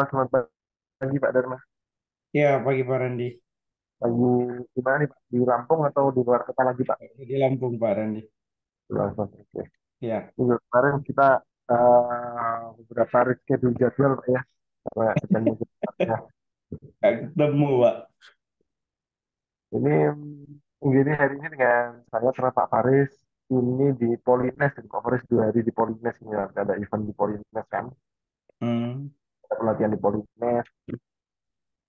Selamat pagi Pak Dharma. Ya, pagi Pak Randi. Lagi gimana nih Pak? Di Lampung atau di luar kota lagi Pak? Di Lampung, Pak Randi. Di Lampung. Oke. Ya, Minggu kemarin kita beberapa reschedule jadwal Pak ya. Karena ketemu ya. nggak ketemu, Pak. Ini gini hari ini dengan saya sama Pak Faris ini di Polines, di Pak Faris 2 hari di Polines ini ada event di Polines kan, Hmm. ada pelatihan di Polines.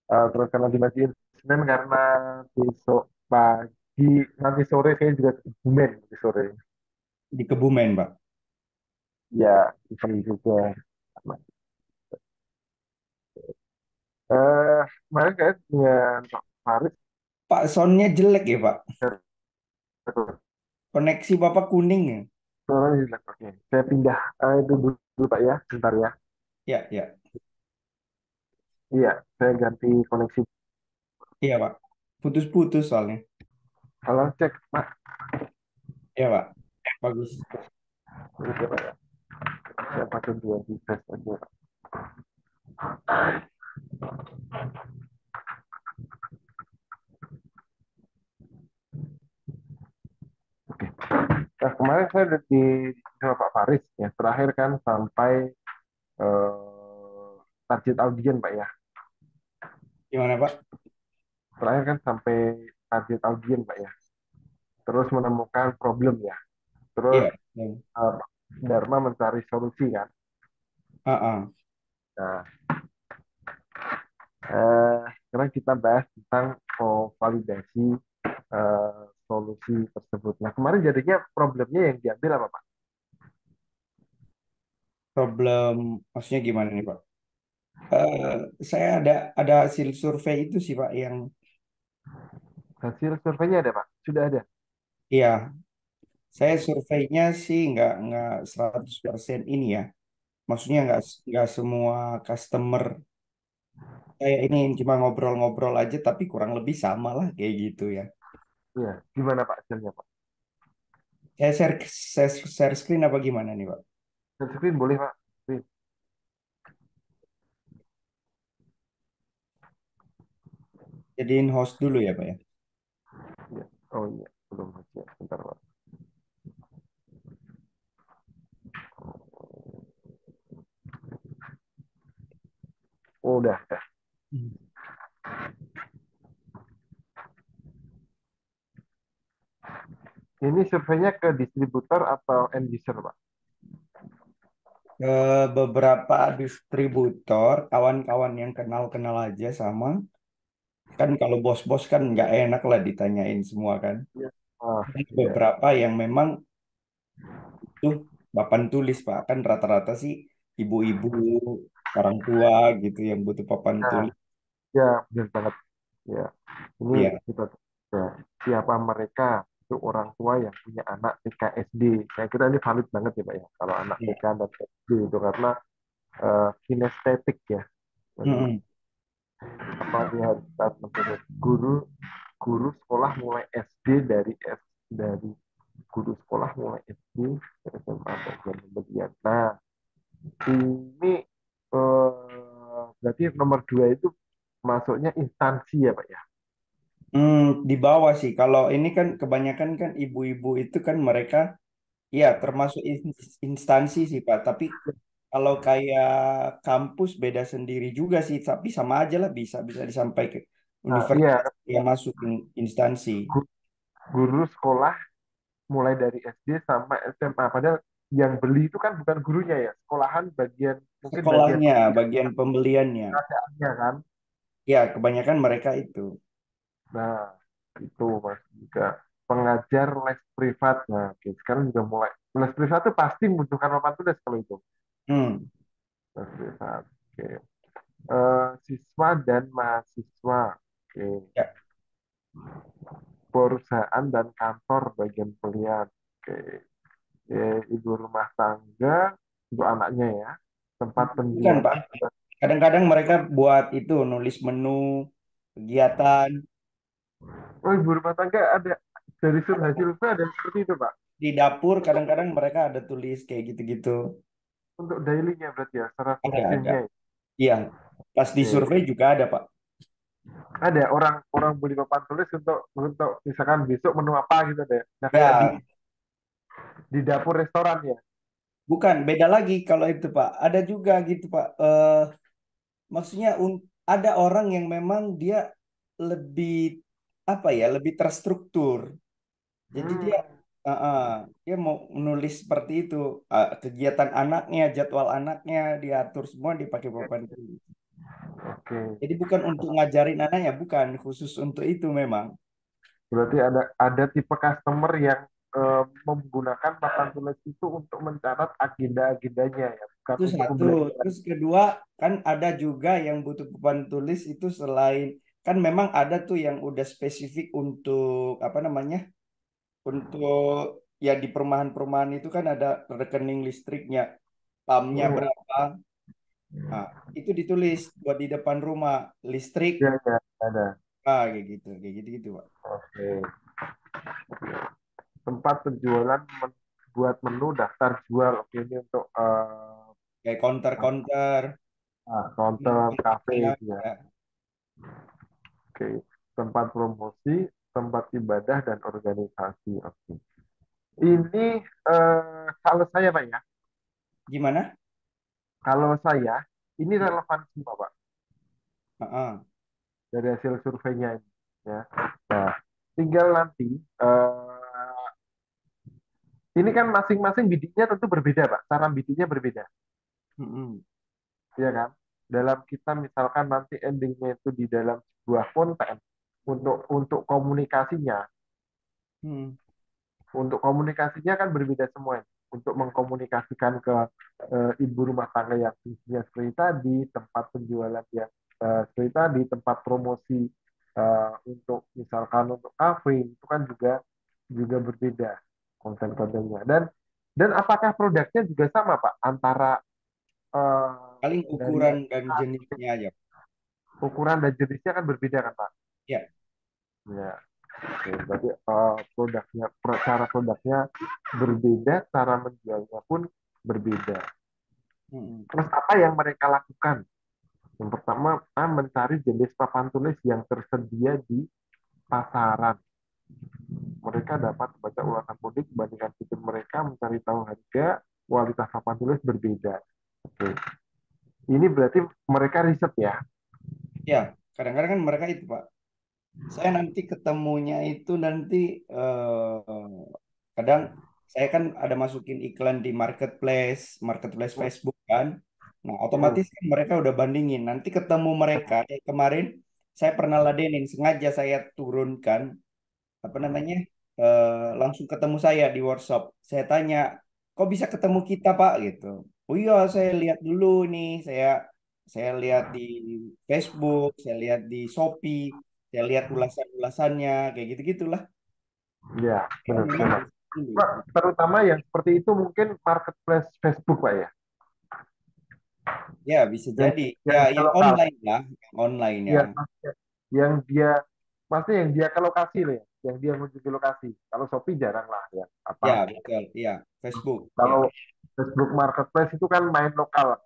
Terus karena di Masjid Senin karena besok pagi nanti sore saya juga ke Kebumen nanti sore. Di Kebumen, Pak. Ya, event juga. Kemarin kayak dengan Pak Faris, Pak, soundnya jelek ya, Pak. betul. Koneksi Bapak kuning ya. Suaranya jelek. Oke, saya pindah itu dulu Pak ya, sebentar ya. Ya, ya. Iya, saya ganti koneksi. Iya, Pak. Putus-putus soalnya. Kalau cek Pak, Ya, Pak. Bagus. ini siapa ya? Saya pakai 2 device aja. Nah, kemarin saya udah di sama Pak Faris ya, terakhir kan sampai target audien Pak ya. Gimana, Pak? Terakhir kan sampai target audien Pak ya. Terus menemukan problem ya. Terus Iya. Ya. eh, Dharma mencari solusi kan. Ah, ah. Nah, sekarang kita bahas tentang validasi solusi tersebut. Nah, kemarin jadinya problemnya yang diambil apa, Pak? Problem, maksudnya gimana nih, Pak? Eh, saya ada hasil survei itu sih, Pak, yang Hasil surveinya ada, Pak? Sudah ada? iya, saya surveinya sih nggak 100% ini ya. Maksudnya nggak semua customer kayak ini cuma ngobrol-ngobrol aja tapi kurang lebih sama lah kayak gitu ya. Iya. Gimana, Pak, hasilnya, Pak? Share screen apa gimana nih, Pak? Share screen boleh, Pak? Screen. Jadiin host dulu ya, Pak ya. Iya. Oh iya, belum aja. Bentar, Pak. Oh, udah. Hmm. Ini surveinya ke distributor atau end user, Pak? Ke beberapa distributor, kawan-kawan yang kenal-kenal aja sama. Kan kalau bos-bos kan nggak enak lah ditanyain semua kan. Iya. Ah, iya. Beberapa yang memang itu papan tulis, Pak. Kan rata-rata sih ibu-ibu, orang tua gitu yang butuh papan Nah, tulis. ya, benar banget. Ya. Ini Iya. kita ya, siapa mereka itu orang tua yang punya anak TK SD. Saya kira ini valid banget ya Pak ya. Kalau anak Iya. TK dan SD itu karena kinestetik ya. Jadi Mm-mm. apa dia harus menurut guru guru sekolah mulai SD dari guru sekolah mulai SD SMA bagian pembedian. Nah ini berarti nomor 2 itu masuknya instansi ya Pak ya. Di bawah sih. Kalau ini kan kebanyakan kan ibu-ibu itu kan mereka ya termasuk instansi sih Pak. Tapi kalau kayak kampus beda sendiri juga sih. Tapi sama aja lah bisa bisa disampaikan Nah iya universitas yang masuk instansi. guru sekolah mulai dari SD sampai SMA. Padahal yang beli itu kan bukan gurunya ya, sekolahan bagian mungkin bagian Sekolahnya, bagian pembeliannya. pengadaannya kan. Ya, kebanyakan mereka itu. Nah itu mas juga pengajar les privat. Nah oke, sekarang juga mulai les privat itu pasti membutuhkan papan tulis kalau itu Hmm, les privat. Oke. Siswa dan mahasiswa. Oke. ya. Perusahaan dan kantor bagian pembelian. Oke. Ibu rumah tangga untuk anaknya ya. Tempat Bukan, Pak. penjualan. Kadang-kadang mereka buat itu nulis menu kegiatan Oh, ibu rumah tangga ada dari hasil survei ada yang seperti itu, Pak. di dapur. Kadang-kadang mereka ada tulis kayak gitu-gitu. Untuk daily-nya berarti ya, secara Ada, ada. sistemnya. Ya. Iya. Pas di Oke. survei juga ada, Pak. Ada orang beli papan tulis untuk misalkan besok menu apa gitu deh. Nah kayak Ya, di dapur restoran ya. bukan, beda lagi kalau itu, Pak. Ada juga gitu, Pak. Maksudnya ada orang yang memang dia lebih apa ya, lebih terstruktur. Jadi Hmm, dia mau menulis seperti itu. Kegiatan anaknya, jadwal anaknya diatur semua dipakai papan tulis. oke. Jadi bukan untuk ngajarin anaknya, bukan khusus untuk itu memang. Berarti ada tipe customer yang menggunakan papan tulis itu untuk mencatat agenda-agendanya ya, bukan Itu untuk satu. pembelajaran. Terus kedua, kan ada juga yang butuh papan tulis itu selain kan memang ada tuh yang udah spesifik untuk apa namanya? Untuk ya di perumahan-perumahan itu kan ada rekening listriknya, pamnya Hmm, berapa. Nah, itu ditulis buat di depan rumah listrik ya, ya, ada. kayak gitu gitu Pak. Oke. Tempat penjualan buat menu daftar jual. Oke, ini untuk Kayak counter-counter, counter cafe ya, gitu ya. ya. Oke. Tempat promosi, tempat ibadah dan organisasi. Oke. Ini kalau saya Pak ya, Gimana? kalau saya ini Ya. relevan semua Pak Heeh. dari hasil surveinya ini. Ya. Nah, tinggal nanti ini kan masing-masing bidiknya tentu berbeda Pak. Cara bidiknya berbeda, Mm-mm. ya kan? Dalam kita misalkan nanti endingnya itu di dalam sebuah konten untuk komunikasinya. Mm. Untuk komunikasinya kan berbeda semua. Untuk mengkomunikasikan ke ibu rumah tangga yang fungsinya seperti tadi, tempat penjualan yang seperti tadi, tempat promosi untuk misalkan untuk kafe itu kan juga juga berbeda konten-kontennya. Dan apakah produknya juga sama Pak antara Paling dari ukuran dan jenisnya aja. ukuran dan jenisnya kan berbeda kan Pak? Ya. Ya. Oke, berarti cara produknya berbeda, cara menjualnya pun berbeda. Mm-mm. Terus apa yang mereka lakukan? Yang pertama, mencari jenis papan tulis yang tersedia di pasaran. Mereka dapat membaca ulasan mudik, bandingkan fitur mereka, mencari tahu harga, kualitas papan tulis berbeda. Oke. Ini berarti mereka riset ya. Ya, kadang-kadang kan mereka itu Pak. Saya nanti ketemunya itu nanti kadang saya kan ada masukin iklan di marketplace Facebook kan. Nah, Hmm, otomatis kan mereka udah bandingin. Nanti ketemu mereka kayak kemarin saya pernah ladenin sengaja saya turunkan apa namanya langsung ketemu saya di workshop. Saya tanya, kok bisa ketemu kita Pak gitu. Oh iya, saya lihat dulu nih, saya lihat di Facebook, saya lihat di Shopee, saya lihat ulasan-ulasannya, kayak gitu-gitulah. ya, Oh, benar, memang benar. riset dulu. Pak, terutama yang seperti itu mungkin marketplace Facebook, Pak ya. Ya, bisa Yang, jadi. Ya, yang dia yang lokal. online lah, yang online ya. Ya, maksudnya yang dia maksudnya yang dia ke lokasi loh ya, yang dia mengunjungi lokasi. Kalau Shopee jarang lah ya. Ya, Apa? betul. Ya, Facebook. Ya, Kalau Facebook Marketplace itu kan main lokal,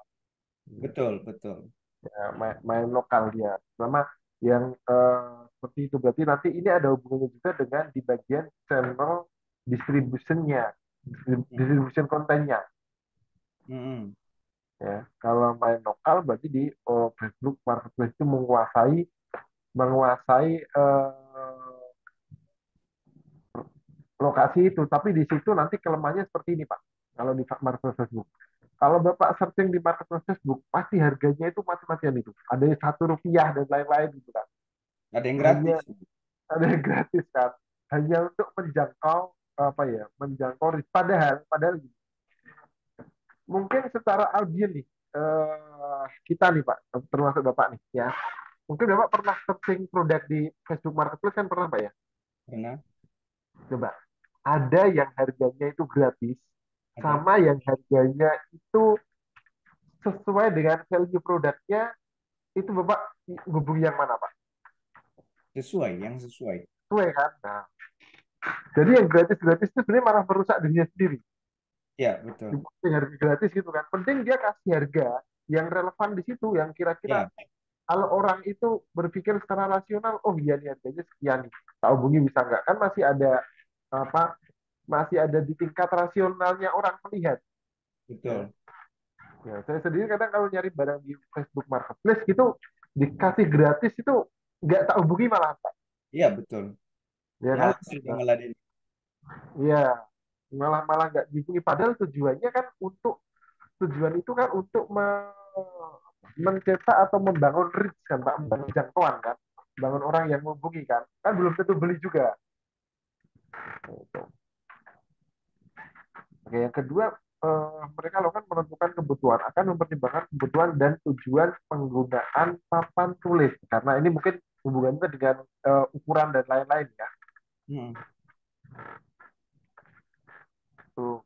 betul, betul. ya, main lokal dia. Sama yang seperti itu berarti nanti ini ada hubungannya juga dengan di bagian channel distributionnya, distribution kontennya. Mm-mm. Ya, kalau main lokal berarti di Facebook Marketplace itu menguasai lokasi itu. Tapi di situ nanti kelemahannya seperti ini, Pak. Kalau di marketplace Facebook. Kalau Bapak searching di marketplace Facebook, pasti harganya itu mati-matian itu. Ada yang Rp1 dan lain-lain gitu kan. Ada yang Hanya gratis. ada yang gratis kan. Hanya untuk menjangkau apa ya, menjangkau padahal gini, mungkin secara audien nih kita nih Pak, termasuk Bapak nih ya. Mungkin Bapak pernah searching produk di Facebook Marketplace kan pernah Pak ya? Karena Coba ada yang harganya itu gratis ada sama yang harganya itu sesuai dengan value produknya itu Bapak hubungi yang mana Pak? sesuai, yang sesuai. Sesuai kan? Nah, jadi yang gratis-gratis itu sebenarnya malah merusak dirinya sendiri. Ya, betul. Yang harga gratis gitu kan. Penting dia kasih harga. yang relevan di situ, yang kira-kira Ya, kalau orang itu berpikir secara rasional, oh iya nih harganya sekian, tak hubungi bisa nggak? Kan masih ada apa? Masih ada di tingkat rasionalnya orang melihat. Ya. betul. Ya, saya sendiri kadang kalau nyari barang di Facebook Marketplace gitu dikasih gratis itu nggak tak hubungi malah Pak. Iya, betul. Ya kan? Malah sudah Nah, malah ini. iya, malah malah nggak dihubungi. Padahal tujuannya kan untuk tujuan itu kan untuk mencetak atau membangun reach kan Pak, membangun jangkauan kan, bangun orang yang menghubungi kan, kan belum tentu beli juga. Gitu. Oke, yang kedua mereka lakukan menentukan kebutuhan, akan mempertimbangkan kebutuhan dan tujuan penggunaan papan tulis karena ini mungkin hubungannya dengan ukuran dan lain-lain ya. Hmm. Tuh.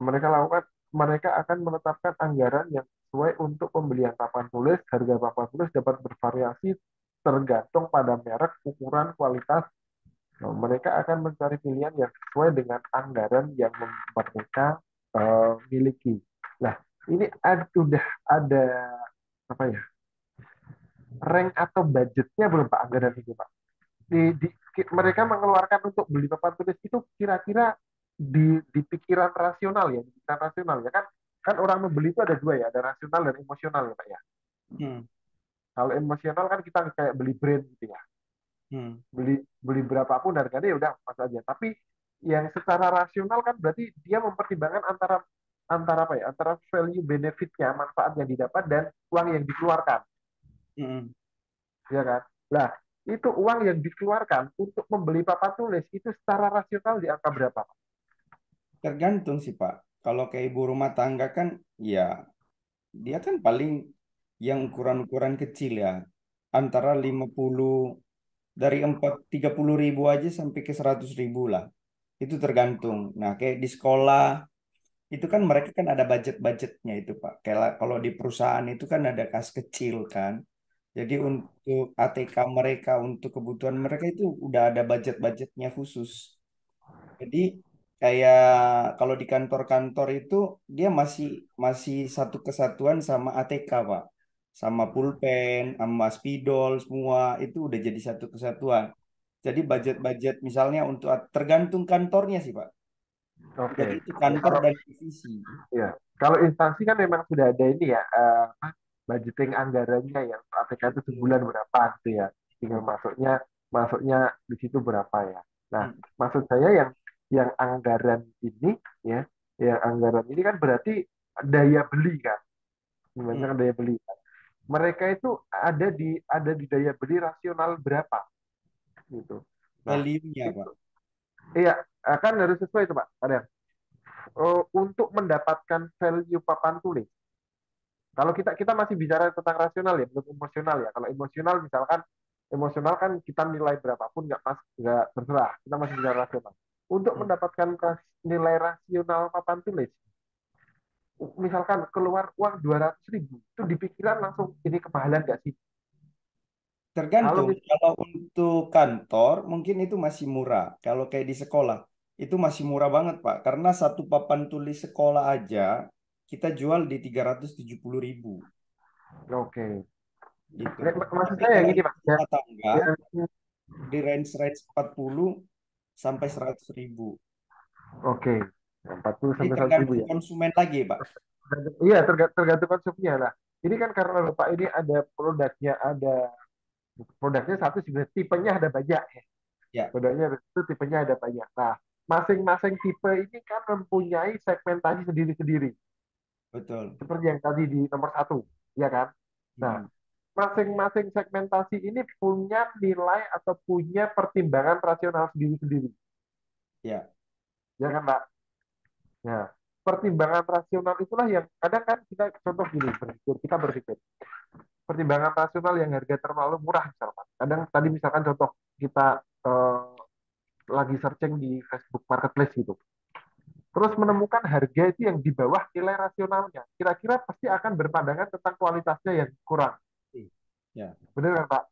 Mereka lakukan mereka akan menetapkan anggaran yang sesuai untuk pembelian papan tulis. Harga papan tulis dapat bervariasi tergantung pada merek, ukuran, kualitas. Nah, mereka akan mencari pilihan yang sesuai dengan anggaran yang mereka miliki. Nah, ini sudah ada apa ya? Rank atau budgetnya belum Pak anggaran ini Pak? Mereka mengeluarkan untuk beli papan tulis itu kira-kira di pikiran rasional ya, di pikiran rasional ya kan, kan orang membeli itu ada dua ya, ada rasional dan emosional ya Pak ya. Hmm. Kalau emosional kan kita kayak beli brand gitu ya, Hmm. beli beli berapapun harganya ya udah pas aja. Tapi yang secara rasional kan berarti dia mempertimbangkan antara antara apa ya, antara value benefitnya, manfaat yang didapat dan uang yang dikeluarkan, Hmm. ya kan? Lah, itu uang yang dikeluarkan untuk membeli papan tulis itu secara rasional di angka berapa? Tergantung sih Pak. Kalau kayak ibu rumah tangga kan, ya dia kan paling yang ukuran-ukuran kecil ya. Antara 50 dari 30.000 aja sampai ke 100.000 lah. Itu tergantung. Nah, kayak di sekolah itu kan mereka kan ada budget-budgetnya itu Pak. Kayak kalau di perusahaan itu kan ada kas kecil kan. Jadi untuk ATK mereka, untuk kebutuhan mereka itu udah ada budget-budgetnya khusus. Jadi kayak kalau di kantor-kantor itu dia masih masih satu kesatuan sama ATK Pak. Sama pulpen, sama spidol semua itu udah jadi satu kesatuan. Jadi budget-budget misalnya untuk tergantung kantornya sih Pak. Oke. Jadi itu Ya, kantor kalau dan divisi. ya, kalau instansi kan memang sudah ada ini ya, budgeting anggarannya yang ATK itu Betul. sebulan berapa gitu ya. Tinggal masuknya masuknya di situ berapa ya. Nah, Hmm. maksud saya yang anggaran ini ya, yang anggaran ini kan berarti daya beli kan, Hmm. sebenarnya daya beli. Mereka itu ada di daya beli rasional berapa gitu. Nah, Value-nya itu Pak. iya akan harus sesuai itu Pak. Ada untuk mendapatkan value papan tulis. Kalau kita kita masih bicara tentang rasional ya, belum emosional ya. Kalau emosional kan kita nilai berapapun nggak terserah. Kita masih bicara rasional. Untuk Hmm. mendapatkan nilai rasional papan tulis, misalkan keluar uang 200.000, itu dipikiran langsung ini kemahalan nggak sih? Kalau Tergantung. Kalau untuk kantor mungkin itu masih murah. Kalau kayak di sekolah itu masih murah banget Pak. Karena satu papan tulis sekolah aja kita jual di 370.000 oke, gitu. maksud Tapi saya yang kalau ini ibu Pak, ya, rumah tangga ya, di range 40 sampai 100.000. oke, 40 Jadi sampai 100.000 tergantung ya. konsumen lagi Pak. Iya, tergantung konsumsinya lah. Ini kan karena Bapak ini ada produknya satu sebenarnya tipenya ada banyak ya. Ya, Produknya itu tipenya ada banyak. Nah, masing-masing tipe ini kan mempunyai segmentasi sendiri-sendiri. betul. Seperti yang tadi di nomor satu, ya kan? Nah, Hmm. masing-masing segmentasi ini punya nilai atau punya pertimbangan rasional sendiri-sendiri. Ya, Ya kan, Pak? Ya, pertimbangan rasional itulah yang kadang kan kita contoh gini, kita berpikir pertimbangan rasional yang harga terlalu murah misalkan. Kadang tadi misalkan contoh kita lagi searching di Facebook Marketplace gitu. Terus menemukan harga itu yang di bawah nilai rasionalnya. Kira-kira pasti akan berpandangan tentang kualitasnya yang kurang. ya, Benar kan, Pak?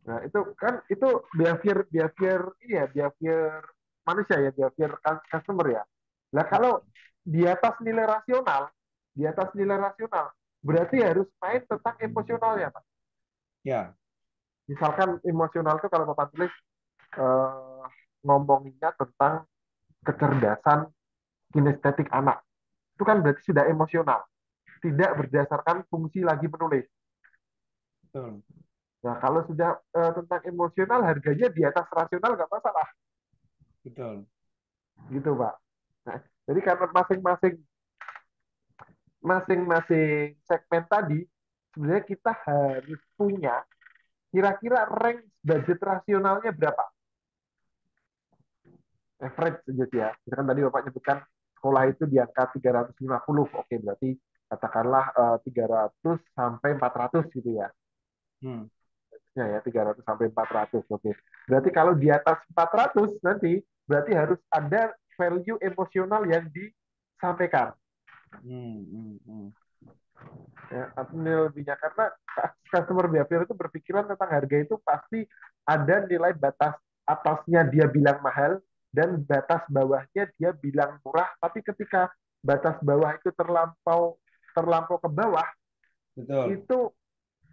Nah, itu kan itu behavior behavior ini ya, behavior manusia ya, behavior customer ya. Nah, kalau di atas nilai rasional di atas nilai rasional. Berarti harus main tentang emosionalnya, Pak. Ya, Misalkan emosional itu kalau Bapak tulis eh, ngomonginnya tentang kecerdasan kinestetik anak. Itu kan berarti sudah emosional. Tidak berdasarkan fungsi lagi menulis. betul, Nah, kalau sudah tentang emosional, harganya di atas rasional nggak masalah. betul. Gitu, Pak. Nah, jadi karena masing-masing masing-masing segmen tadi, sebenarnya kita harus punya kira-kira range budget rasionalnya berapa? Average saja ya. Misalkan tadi Bapak nyebutkan sekolah itu di angka 350. Oke, berarti katakanlah 300 sampai 400 gitu ya. Hmm, Ya, 300 sampai 400. Oke. Berarti kalau di atas 400 nanti berarti harus ada value emosional yang disampaikan. Ya, atau nilai lebihnya karena customer behavior itu berpikiran tentang harga itu pasti ada nilai batas atasnya dia bilang mahal dan batas bawahnya dia bilang murah, tapi ketika batas bawah itu terlampau terlampau ke bawah betul. itu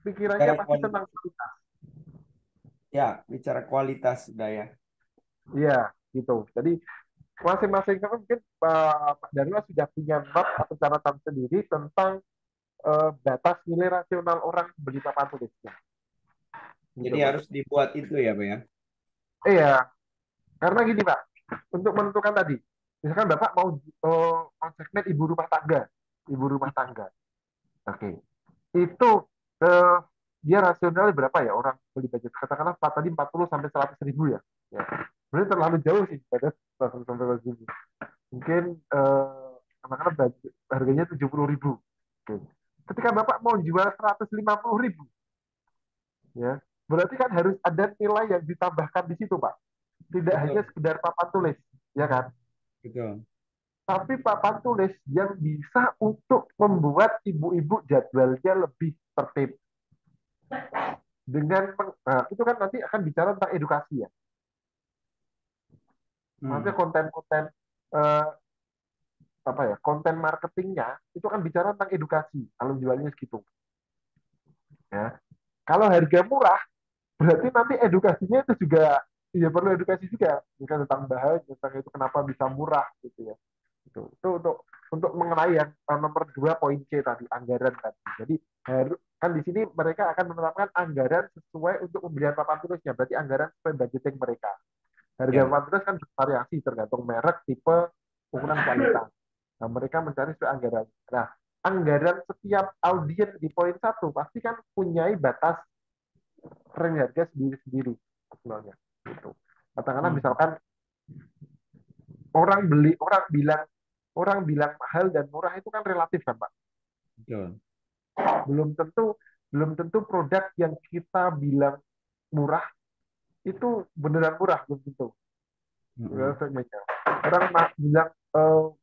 pikirannya Bicara pasti kualitas, tentang kualitas. ya, bicara kualitas sudah ya. Iya, gitu. Jadi masing-masing kan mungkin Pak Darla sudah punya map atau catatan sendiri tentang batas nilai rasional orang beli papan tulisnya gitu Jadi Pak. harus dibuat itu ya, Pak ya. Iya, karena gini Pak, untuk menentukan tadi, misalkan Bapak mau segmen ibu rumah tangga, oke, itu eh, dia rasionalnya berapa ya orang beli budget? Katakanlah Pak tadi 40 sampai 100 ribu ya, ya. Sebenarnya terlalu jauh sih pada 100 sampai 100 ribu. Mungkin katakanlah harganya 70 ribu. Oke. Ketika Bapak mau jual 150 ribu, ya, berarti kan harus ada nilai yang ditambahkan di situ Pak. Tidak hanya Betul, sekedar papan tulis, ya kan? betul. Tapi papan tulis yang bisa untuk membuat ibu-ibu jadwalnya lebih tertib. Nah, itu kan nanti akan bicara tentang edukasi ya. Maksudnya Hmm, konten-konten eh, apa ya, konten marketingnya itu kan bicara tentang edukasi. Kalau jualnya segitu, ya. Kalau harga murah, berarti nanti edukasinya itu juga ya perlu edukasi juga, bukan tentang bahan, tentang itu kenapa bisa murah gitu ya. Itu untuk mengenai yang nomor dua poin C tadi anggaran tadi. Jadi kan di sini mereka akan menetapkan anggaran sesuai untuk pembelian papan tulisnya. Berarti anggaran sesuai budgeting mereka. Harga ya. papan tulis kan bervariasi tergantung merek, tipe, ukuran, kualitas. Nah, mereka mencari sesuai anggaran. Nah, anggaran setiap audiens di poin satu pasti kan punya batas range harga sendiri-sendiri sebenarnya. Gitu. Katakanlah Hmm, misalkan orang bilang mahal dan murah itu kan relatif kan Pak. betul. belum tentu belum tentu produk yang kita bilang murah itu beneran murah, belum tentu. Hmm, Orang bilang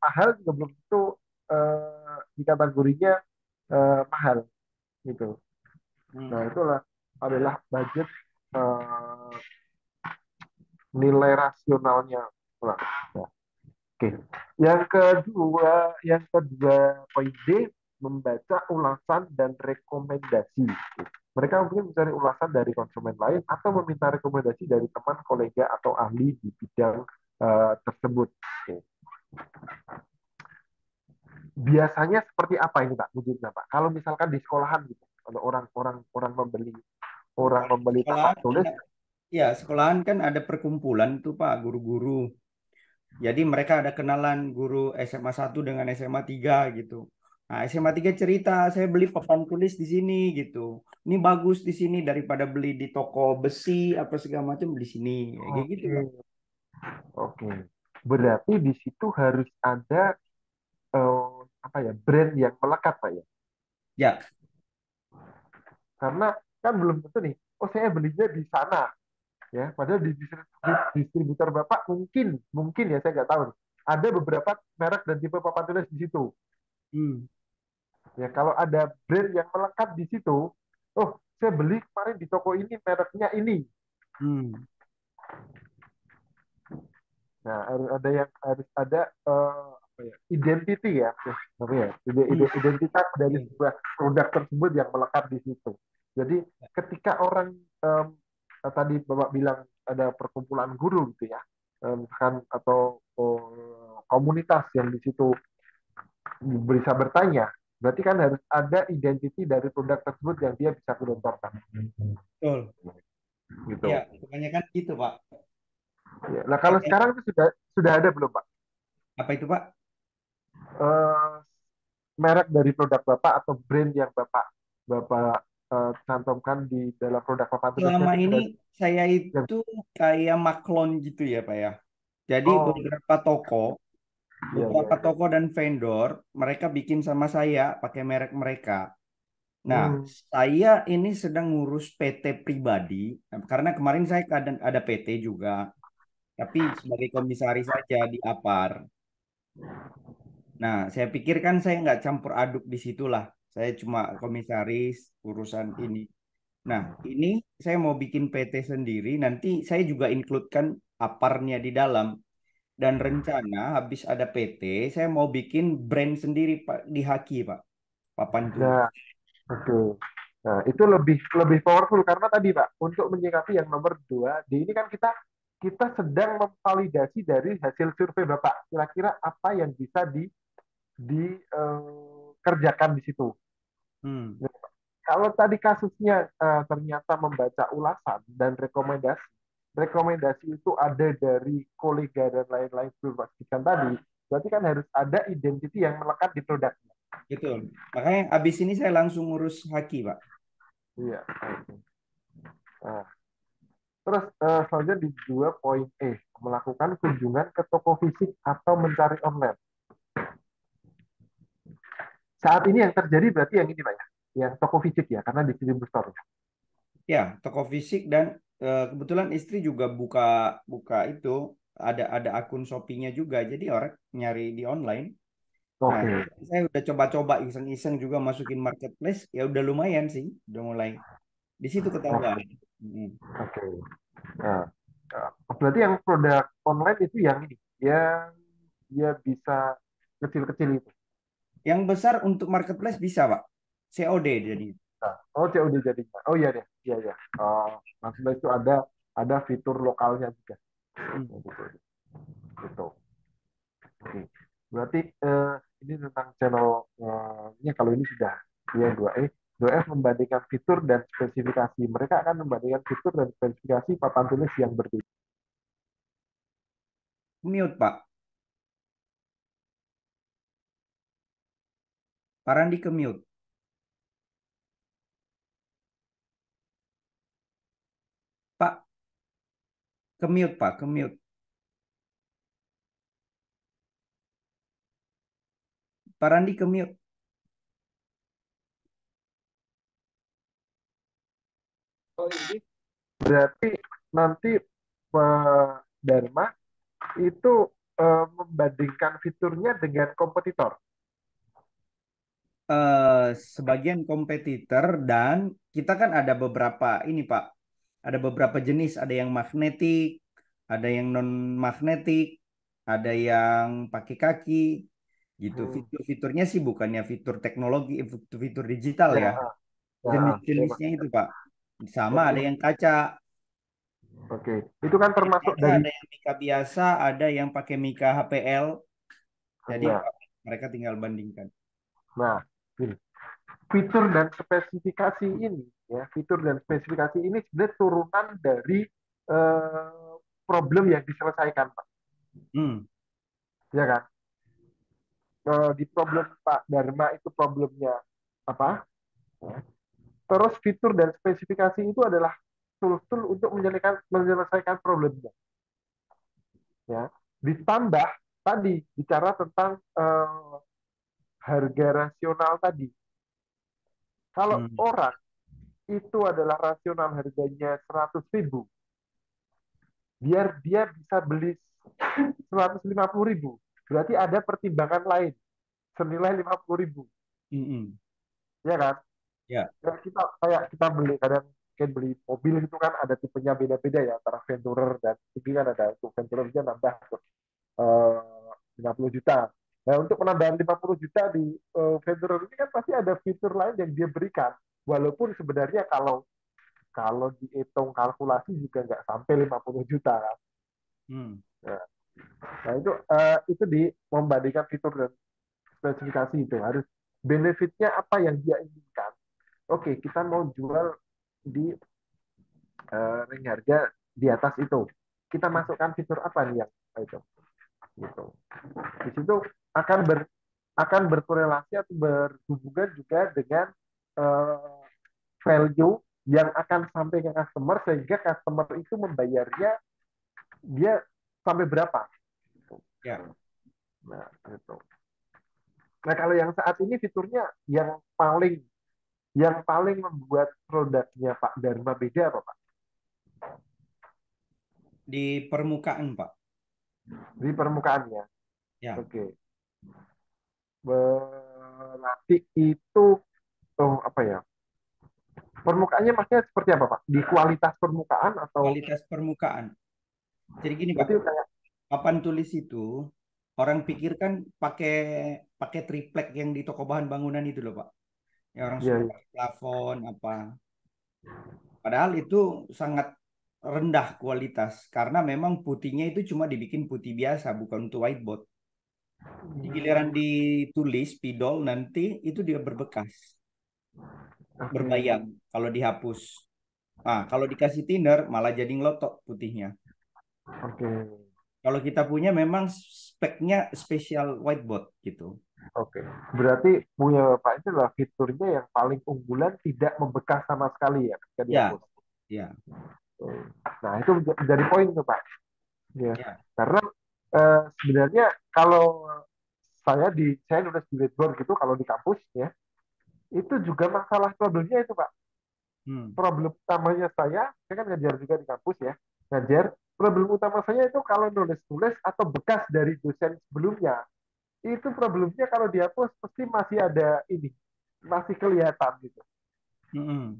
mahal juga belum tentu di kategorinya mahal gitu. Nah hmm, itulah adalah budget eh, nilai rasionalnya orang. Nah, oke. Yang kedua poin D, membaca ulasan dan rekomendasi. Mereka mungkin mencari ulasan dari konsumen lain atau meminta rekomendasi dari teman, kolega, atau ahli di bidang tersebut. Oke. Biasanya seperti apa ini Pak wujudnya Pak? Kalau misalkan di sekolahan gitu, kalau orang Kalau di membeli papan sekolahan, tulis, ya sekolahan kan ada perkumpulan tuh Pak, guru-guru. Jadi mereka ada kenalan guru SMA 1 dengan SMA 3 gitu. Nah, SMA 3 cerita, saya beli papan tulis di sini gitu. Ini bagus di sini daripada beli di toko besi apa segala macam di sini. Kayak gitu, oke, Pak. oke. Berarti di situ harus ada apa ya brand yang melekat Pak ya. Ya, Karena kan belum tentu nih, oh saya belinya di sana ya, padahal di distributor Bapak mungkin mungkin ya saya nggak tahu nih, ada beberapa merek dan tipe papan tulis di situ. hmm, Ya kalau ada brand yang melekat di situ, oh saya beli kemarin di toko ini mereknya ini. hmm, Nah, harus ada identity ya, apa ya, Hmm. identitas dari Oke. sebuah produk tersebut yang melekat di situ. Jadi ketika orang tadi Bapak bilang ada perkumpulan guru gitu ya, kan atau komunitas yang di situ bisa bertanya, berarti kan harus ada identity dari produk tersebut yang dia bisa gelontorkan Betul. Ya, gitu. kebanyakan gitu, Pak. Ya. Nah kalau Pakai sekarang itu sudah ada belum Pak apa itu, Pak? eh, merek dari produk Bapak atau brand yang Bapak Bapak cantumkan di dalam produk Bapak tulisnya Selama itu ini sudah saya yang itu kayak maklon gitu ya, Pak ya. Jadi oh iya iya beberapa iya. toko dan vendor, mereka bikin sama saya pakai merek mereka. Nah, Hmm. saya ini sedang ngurus PT pribadi, karena kemarin saya ada PT juga, tapi sebagai komisaris saja di Apar. Nah, saya pikir kan saya nggak campur aduk di situlah. Saya cuma komisaris urusan ini. Nah, ini saya mau bikin PT sendiri. Nanti saya juga include-kan aparnya di dalam. Dan rencana habis ada PT, saya mau bikin brand sendiri Pak di Haki Pak. Papan tulis. Nah oke. Nah itu lebih lebih powerful karena tadi Pak untuk menyikapi yang nomor dua di ini kan kita kita sedang memvalidasi dari hasil survei Bapak kira-kira apa yang bisa dikerjakan di situ. Hmm, Kalau tadi kasusnya ternyata membaca ulasan dan rekomendasi, rekomendasi itu ada dari kolega dan lain-lain pastikan tadi, berarti kan harus ada identity yang melekat di produknya. betul. Makanya habis ini saya langsung ngurus Haki Pak. Iya. Nah, terus selanjutnya di 2.E melakukan kunjungan ke toko fisik atau mencari online. Saat ini yang terjadi berarti yang ini Pak ya, yang toko fisik ya, karena distributor. Ya, toko fisik dan kebetulan istri juga buka buka itu ada akun Shopee-nya juga. Jadi orang nyari di online. Nah, Oke, saya udah coba-coba iseng-iseng juga masukin marketplace, ya udah lumayan sih, udah mulai di situ ketahuan. oke, Mm. oke. Nah, berarti yang produk online itu yang ini, yang dia bisa kecil-kecil itu. Yang besar untuk marketplace bisa, Pak. COD jadi. Nah, oh COD jadinya. Oh iya deh, iya ya. Maksudnya itu ada fitur lokalnya juga. Hmm. Gitu. Oke. Berarti ini tentang channel ini kalau ini sudah ya 2E. 2F membandingkan fitur dan spesifikasi. Mereka akan membandingkan fitur dan spesifikasi papan tulis yang berbeda. Mute, Pak. Parandi ke mute. Pak, ke mute, Pak, ke mute. Parandi ke mute. Oh, ini berarti nanti Pak Dharma itu membandingkan fiturnya dengan kompetitor. Sebagian kompetitor dan kita kan ada beberapa ini, Pak. Ada beberapa jenis, ada yang magnetik, ada yang non magnetik, ada yang pakai kaki gitu. Hmm. Fitur-fiturnya sih bukannya fitur teknologi, fitur digital Ya, ya. ya, Jenis-jenisnya itu, Pak. Sama ada oke. yang kaca. Oke, itu kan Yang termasuk kaca dari ada yang Mika biasa, ada yang pakai Mika HPL. Jadi ya. mereka tinggal bandingkan. Nah, ini fitur dan spesifikasi ini ya, fitur dan spesifikasi ini sebenarnya turunan dari problem yang diselesaikan, Pak. Hmm, Ya kan? Di problem Pak Dharma itu problemnya apa? Terus fitur dan spesifikasi itu adalah tool-tool untuk menyelesaikan problemnya. Ya, ditambah tadi bicara tentang harga rasional tadi. Kalau hmm, orang itu adalah rasional harganya 100.000, biar dia bisa beli 150.000, berarti ada pertimbangan lain senilai 50.000, hmm, hmm. ya kan? Ya, Ya, kita kayak kita beli kadang mungkin beli mobil itu kan ada tipenya beda-beda ya antara Venturer dan ini kan ada untuk Venturer dia nambah 50 juta. Nah, untuk penambahan 50 juta di vendor ini kan pasti ada fitur lain yang dia berikan. Walaupun sebenarnya kalau kalau dihitung kalkulasi juga nggak sampai 50 juta kan. Hmm. Nah, nah itu di membandingkan fitur dan spesifikasi itu harus benefitnya apa yang dia inginkan. Oke, kita mau jual di ring harga di atas itu. Kita masukkan fitur apa nih yang itu gitu. Di situ akan akan berkorelasi atau berhubungan juga dengan uh, value yang akan sampai ke customer sehingga customer itu membayarnya dia sampai berapa. Ya, Nah, gitu. Nah, kalau yang saat ini fiturnya yang paling membuat produknya Pak Dharma beda apa Pak? di permukaan, Pak. Di permukaannya. Ya, Oke. Berarti itu apa ya? Permukaannya maksudnya seperti apa Pak? Di kualitas permukaan atau kualitas permukaan. Jadi gini, Pak, berarti kayak papan tulis itu orang pikir kan pakai pakai triplek yang di toko bahan bangunan itu loh, Pak. Ya orang ya, suka ya. pakai plafon apa. Padahal itu sangat rendah kualitas karena memang putihnya itu cuma dibikin putih biasa, bukan untuk whiteboard. Jadi giliran ditulis spidol nanti itu dia berbekas, Oke. berbayang kalau dihapus. Nah, kalau dikasih thinner malah jadi ngelotok putihnya. Oke. Kalau kita punya memang speknya spesial whiteboard gitu. Oke. Berarti punya Bapak itu adalah fiturnya yang paling unggulan tidak membekas sama sekali ya ketika Ya, dihapus. ya, Nah, itu menjadi poin tuh Pak. Ya. ya. Karena sebenarnya kalau saya nulis di whiteboard gitu kalau di kampus ya, itu juga masalah problemnya itu Pak. Hmm. Problem utamanya saya kan ngajar juga di kampus ya, ngajar. Problem utama saya itu kalau nulis-nulis atau bekas dari dosen sebelumnya, itu problemnya kalau dihapus pasti masih ada ini, masih kelihatan gitu. Mm-mm.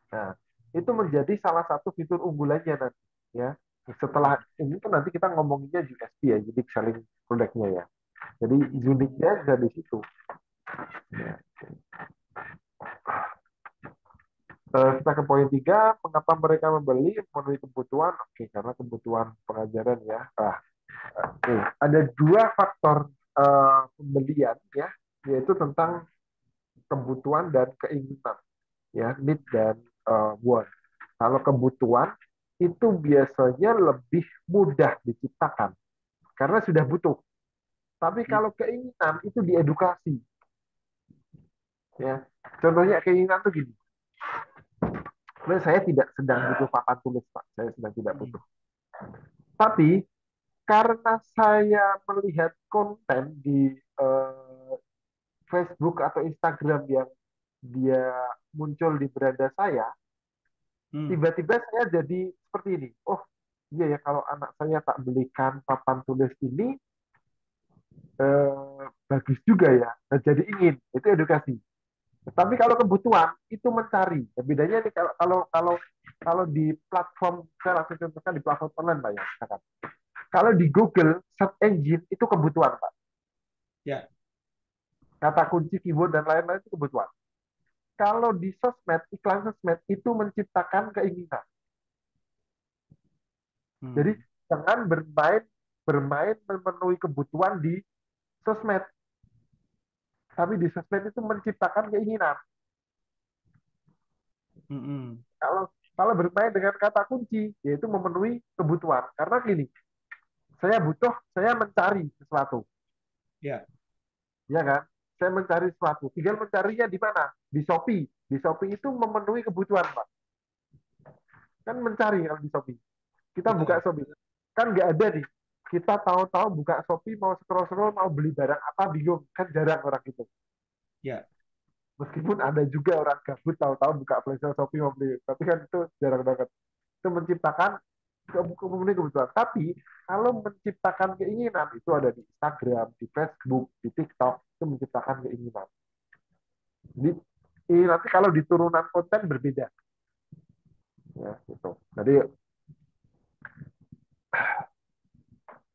Nah, itu menjadi salah satu fitur unggulannya nanti ya. Setelah ini kan nanti kita ngomonginnya USP ya, jadi selling produknya ya. Jadi Mm-mm. uniknya ada di situ. Ya. Kita ke poin tiga, mengapa mereka membeli memenuhi kebutuhan? Oke, karena kebutuhan pengajaran ya. Oke. Ada dua faktor pembelian ya, yaitu tentang kebutuhan dan keinginan ya, need dan want. Kalau kebutuhan itu biasanya lebih mudah diciptakan karena sudah butuh. Tapi kalau keinginan itu diedukasi ya. Contohnya keinginan tuh gini. Sebenarnya saya tidak sedang butuh papan tulis Pak. Saya sedang tidak Mm-mm. butuh. Tapi karena saya melihat konten di Facebook atau Instagram yang dia muncul di beranda saya, Mm. tiba-tiba saya jadi seperti ini. Oh, iya ya kalau anak saya tak belikan papan tulis ini bagus juga ya. Nah, jadi ingin itu edukasi. Tapi kalau kebutuhan itu mencari. Nah, bedanya nih kalau kalau kalau kalau di platform saya langsung contohkan di platform online Pak ya. Misalkan. Kalau di Google search engine itu kebutuhan Pak. Ya. Kata kunci keyword dan lain-lain itu kebutuhan. Kalau di sosmed, iklan sosmed itu menciptakan keinginan. Jadi Mm. jangan bermain bermain memenuhi kebutuhan di sosmed, tapi di sosmed itu menciptakan keinginan. Mm-mm. Kalau kalau bermain dengan kata kunci, yaitu memenuhi kebutuhan. Karena gini, saya mencari sesuatu, Ya. ya kan? Saya mencari sesuatu. Tinggal mencarinya di mana? Di Shopee. Di Shopee itu memenuhi kebutuhan, Pak. Kan mencari kalau di Shopee. Kita buka Betul. Shopee. Kan nggak ada nih. Kita tahu-tahu buka Shopee mau scroll-scroll mau beli barang apa bingung. Kan jarang orang itu. Ya. Meskipun ada juga orang gabut tahu-tahu buka flash Shopee mau beli. Tapi kan itu jarang banget. Itu menciptakan kemudian kebutuhan. Tapi kalau menciptakan keinginan itu ada di Instagram, di Facebook, di TikTok itu menciptakan keinginan. Jadi nanti kalau di turunan konten berbeda ya gitu. Jadi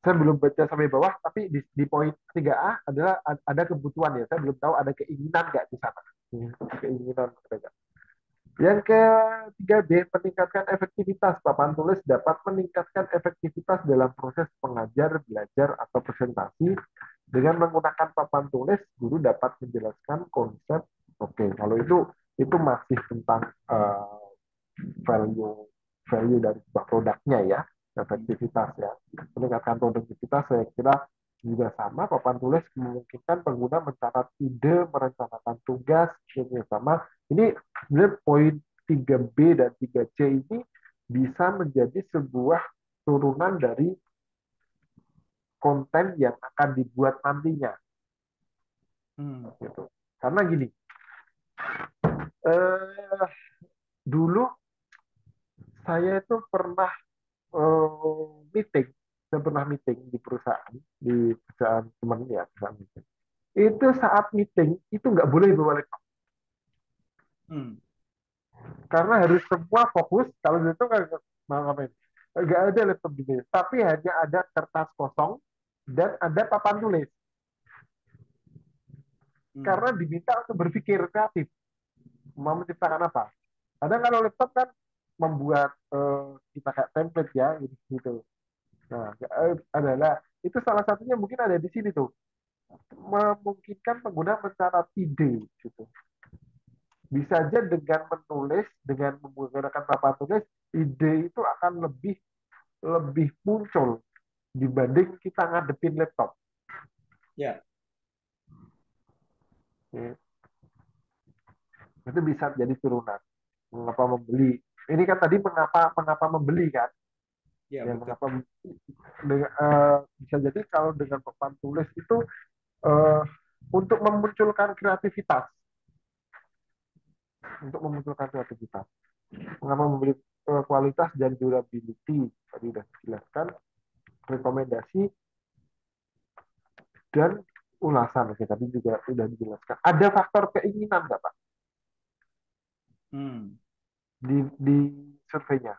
Saya belum baca sampai bawah, tapi di poin 3A adalah ada kebutuhan ya. Saya belum tahu ada keinginan nggak di sana. Keinginan ada nggak. Yang ketiga B, meningkatkan efektivitas. Papan tulis dapat meningkatkan efektivitas dalam proses pengajar, belajar, atau presentasi. Dengan menggunakan papan tulis, guru dapat menjelaskan konsep. Oke, kalau itu masih tentang value value dari sebuah produknya ya, efektivitas ya. Meningkatkan produktivitas saya kira juga sama. Papan tulis memungkinkan pengguna mencatat ide, merencanakan tugas, ini sama. Ini sebenarnya poin 3B dan 3C ini bisa menjadi sebuah turunan dari konten yang akan dibuat nantinya Hmm. gitu. Karena gini, eh, dulu saya itu pernah meeting, saya pernah meeting di perusahaan teman ya, perusahaan meeting. Itu saat meeting itu nggak boleh bawa laptop Hmm. karena harus semua fokus. Kalau itu nggak mau ngapain, nggak ada laptop di sini, tapi hanya ada kertas kosong dan ada papan tulis Hmm. karena diminta untuk berpikir kreatif mau menciptakan apa. Kadang kalau laptop kan membuat kita kayak template ya gitu. Nah, adalah itu salah satunya mungkin ada di sini tuh memungkinkan pengguna mencatat ide gitu. Bisa aja dengan menulis, dengan menggunakan papan tulis, ide itu akan lebih lebih muncul dibanding kita ngadepin laptop. Ya, Ya, itu bisa jadi turunan. Mengapa membeli? Ini kan tadi mengapa mengapa membeli kan? ya Ya betul. mengapa bisa jadi kalau dengan papan tulis itu eh, untuk memunculkan kreativitas, untuk memunculkan kreativitas. Mengapa membeli kualitas dan durability tadi sudah dijelaskan, rekomendasi dan ulasan. Oke, tadi juga sudah dijelaskan. Ada faktor keinginan nggak Pak Hmm. di surveinya?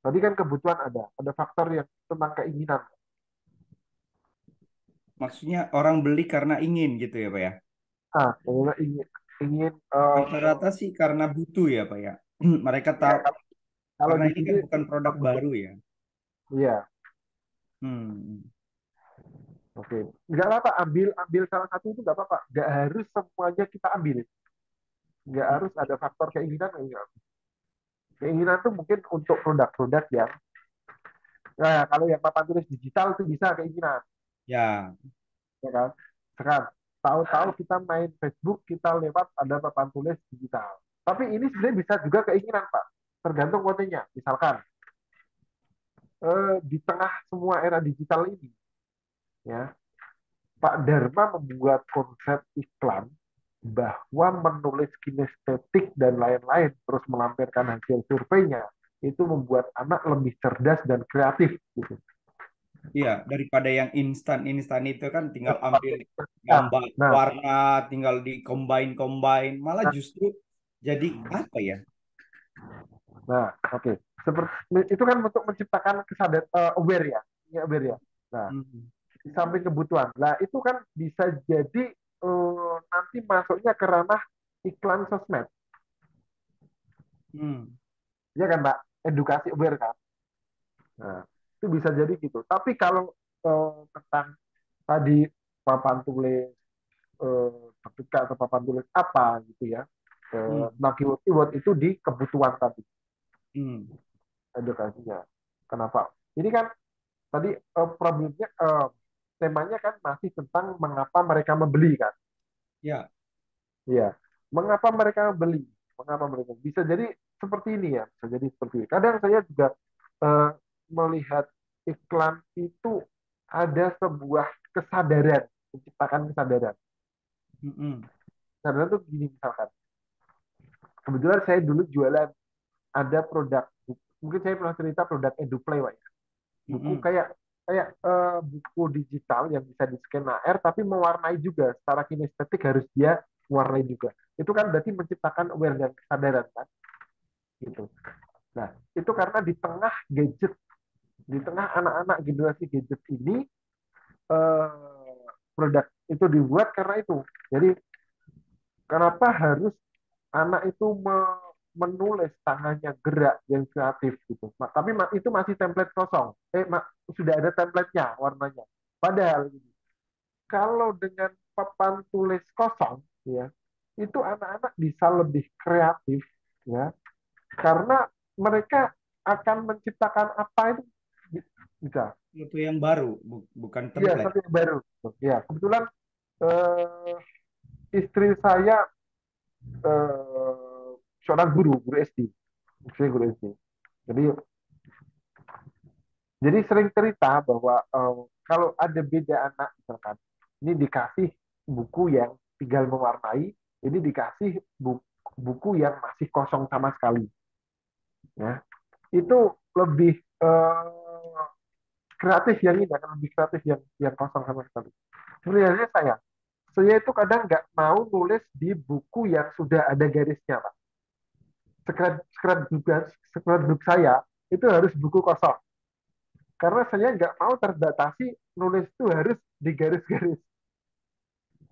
Tadi kan kebutuhan ada faktor yang tentang keinginan. Maksudnya orang beli karena ingin gitu ya, Pak ya? Ah, kalau ingin ingin Rata-rata sih karena butuh ya, Pak ya. Mereka ya, tahu kalau karena di ini sini kan bukan produk baru ya. iya, Hmm. oke. Nggak apa-apa, ambil ambil salah satu itu nggak apa-apa. Nggak harus semuanya kita ambil. Nggak Hmm. harus ada faktor keinginan. Enggak. Keinginan tuh mungkin untuk produk-produk yang, nah kalau yang papan tulis digital itu bisa keinginan, Ya. ya kan? Sekarang tahu-tahu kita main Facebook, kita lewat ada papan tulis digital. Tapi ini sebenarnya bisa juga keinginan, Pak. Tergantung kontennya. Misalkan di tengah semua era digital ini, ya Pak Dharma membuat konsep iklan bahwa menulis kinestetik dan lain-lain terus melampirkan hasil surveinya itu membuat anak lebih cerdas dan kreatif gitu. Iya, daripada yang instan-instan itu kan tinggal ambil gambar Nah, warna, tinggal di combine-combine, malah nah, justru jadi apa ya? nah, oke. Seperti itu kan untuk menciptakan kesadaran aware ya, ini aware ya. Nah, Hmm. di samping kebutuhan. Nah, itu kan bisa jadi nanti masuknya ke ranah iklan sosmed, Hmm. ya kan, Mbak? Edukasi aware kan. Nah, itu bisa jadi gitu. Tapi kalau tentang tadi papan tulis ketika atau papan tulis apa gitu ya, Hmm. nah keyword itu di kebutuhan tadi Hmm. edukasinya. Kenapa? Ini kan tadi problemnya temanya kan masih tentang mengapa mereka membeli kan. Ya. Iya. Mengapa mereka membeli? Mengapa mereka bisa jadi seperti ini ya? Bisa jadi seperti ini. Kadang saya juga eh, melihat iklan itu ada sebuah kesadaran, menciptakan kesadaran. Hmm. Kesadaran tuh gini misalkan. Kebetulan saya dulu jualan ada produk, mungkin saya pernah cerita produk EduPlay, Pak ya. Buku Hmm. kayak kayak buku digital yang bisa di scan AR tapi mewarnai juga secara kinestetik harus dia mewarnai juga. Itu kan berarti menciptakan aware dan kesadaran kan gitu. Nah, itu karena di tengah gadget Di tengah anak-anak generasi gadget ini, produk itu dibuat karena itu. Jadi kenapa harus anak itu menulis tangannya gerak yang kreatif gitu. Tapi itu masih template kosong. Sudah ada templatenya warnanya. Padahal gitu, kalau dengan papan tulis kosong, ya, itu anak-anak bisa lebih kreatif, ya, karena mereka akan menciptakan apa itu bisa. Itu yang baru, bukan Iya, template. satu yang baru. Ya, kebetulan eh, istri saya eh, seorang guru SD. Saya guru SD. Jadi Jadi sering cerita bahwa kalau ada beda anak, misalkan, ini dikasih buku yang tinggal mewarnai, ini dikasih buku yang masih kosong sama sekali, ya, itu lebih kreatif yang ini akan lebih kreatif yang kosong sama sekali. Sebenarnya saya itu kadang nggak mau nulis di buku yang sudah ada garisnya, Pak. Scrapbook saya itu harus buku kosong karena saya nggak mau terbatasi nulis itu harus di garis-garis.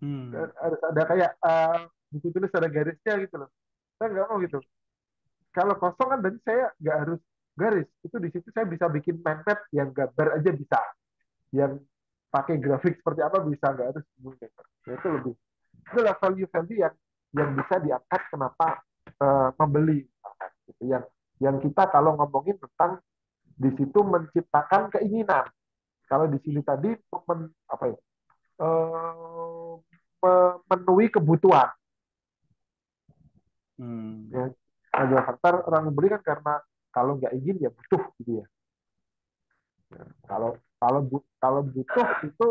Hmm. Harus ada kayak buku tulis ada garisnya gitu loh. Saya nggak mau gitu. Kalau kosong kan berarti saya nggak harus garis. Itu di situ saya bisa bikin template yang gambar aja bisa, yang pakai grafik seperti apa bisa, nggak harus gambar. Nah, itu lebih, itulah value yang bisa diangkat kenapa membeli gitu. Yang kita kalau ngomongin tentang di situ menciptakan keinginan. Kalau di sini tadi apa ya, eh, memenuhi kebutuhan, Hmm. ya. Ada faktor orang membeli kan karena kalau nggak ingin ya butuh gitu ya. Kalau kalau butuh itu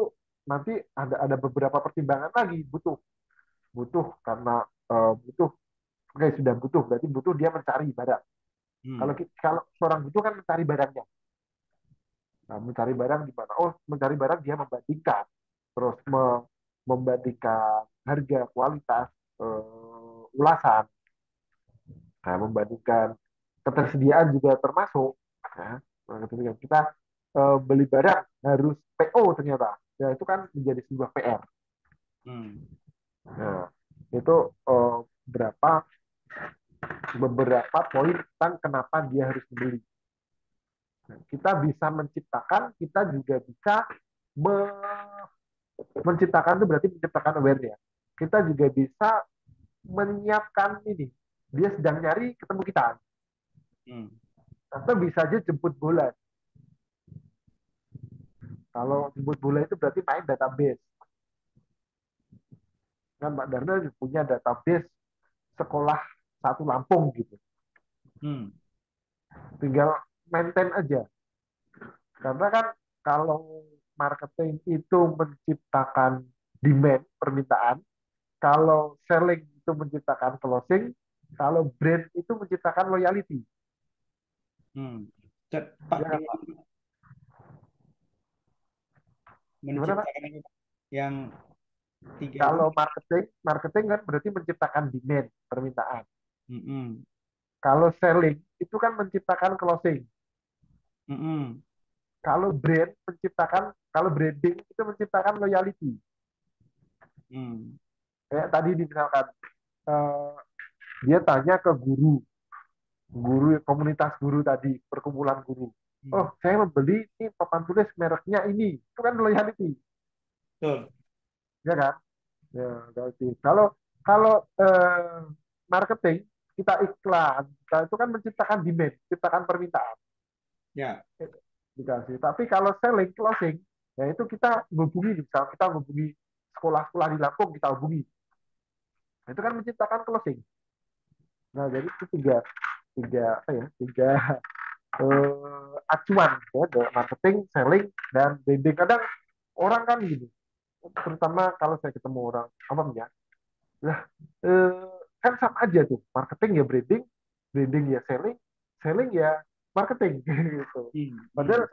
nanti ada beberapa pertimbangan lagi. Butuh butuh karena butuh, oke, sudah butuh berarti butuh dia mencari barang. Hmm. Kalau seorang butuh kan mencari barangnya. Nah, mencari barang di mana? Oh, mencari barang dia membandingkan, terus membandingkan harga, kualitas, ulasan. Nah, membandingkan ketersediaan juga termasuk. Ya. Nah, ketika kita beli barang harus PO ternyata. Ya, itu kan menjadi sebuah PR. Hmm. Nah, itu eh, berapa beberapa poin tentang kenapa dia harus beli. Nah, kita bisa menciptakan, kita juga bisa menciptakan itu berarti menciptakan awareness. Kita juga bisa menyiapkan ini. Dia sedang nyari ketemu kita. Hmm. Atau bisa aja jemput bola. Kalau jemput bola itu berarti main database. Kan Pak Darna punya database sekolah satu Lampung gitu. Hmm. Tinggal maintain aja. Karena kan kalau marketing itu menciptakan demand, permintaan, kalau selling itu menciptakan closing, kalau brand itu menciptakan loyalty. Hmm. Pak, Ya, dengan gimana Pak? menciptakan yang tiga itu. Kalau marketing kan berarti menciptakan demand, permintaan. Mm-mm. Kalau selling itu kan menciptakan closing. Mm-mm. Kalau branding itu menciptakan loyalty. Hmm. Kayak tadi misalkan eh, dia tanya ke guru komunitas guru tadi, perkumpulan guru. Oh, Hmm. saya membeli ini papan tulis mereknya ini. Itu kan loyalty, Betul. ya kan? Ya, loyalty. Kalau kalau marketing kita iklan, kita itu kan menciptakan demand, menciptakan permintaan. Ya. Dikasih. Tapi kalau selling, closing, ya itu kita hubungi, misal kita hubungi sekolah-sekolah di Lampung, kita hubungi. Nah, itu kan menciptakan closing. Nah, jadi itu tiga, tiga apa ya, tiga acuan ya, marketing, selling, dan branding. Kadang orang kan gini, terutama kalau saya ketemu orang apa ya, lah kan sama aja tuh, marketing ya branding, branding ya selling, selling ya marketing gitu. Hmm. Padahal Hmm.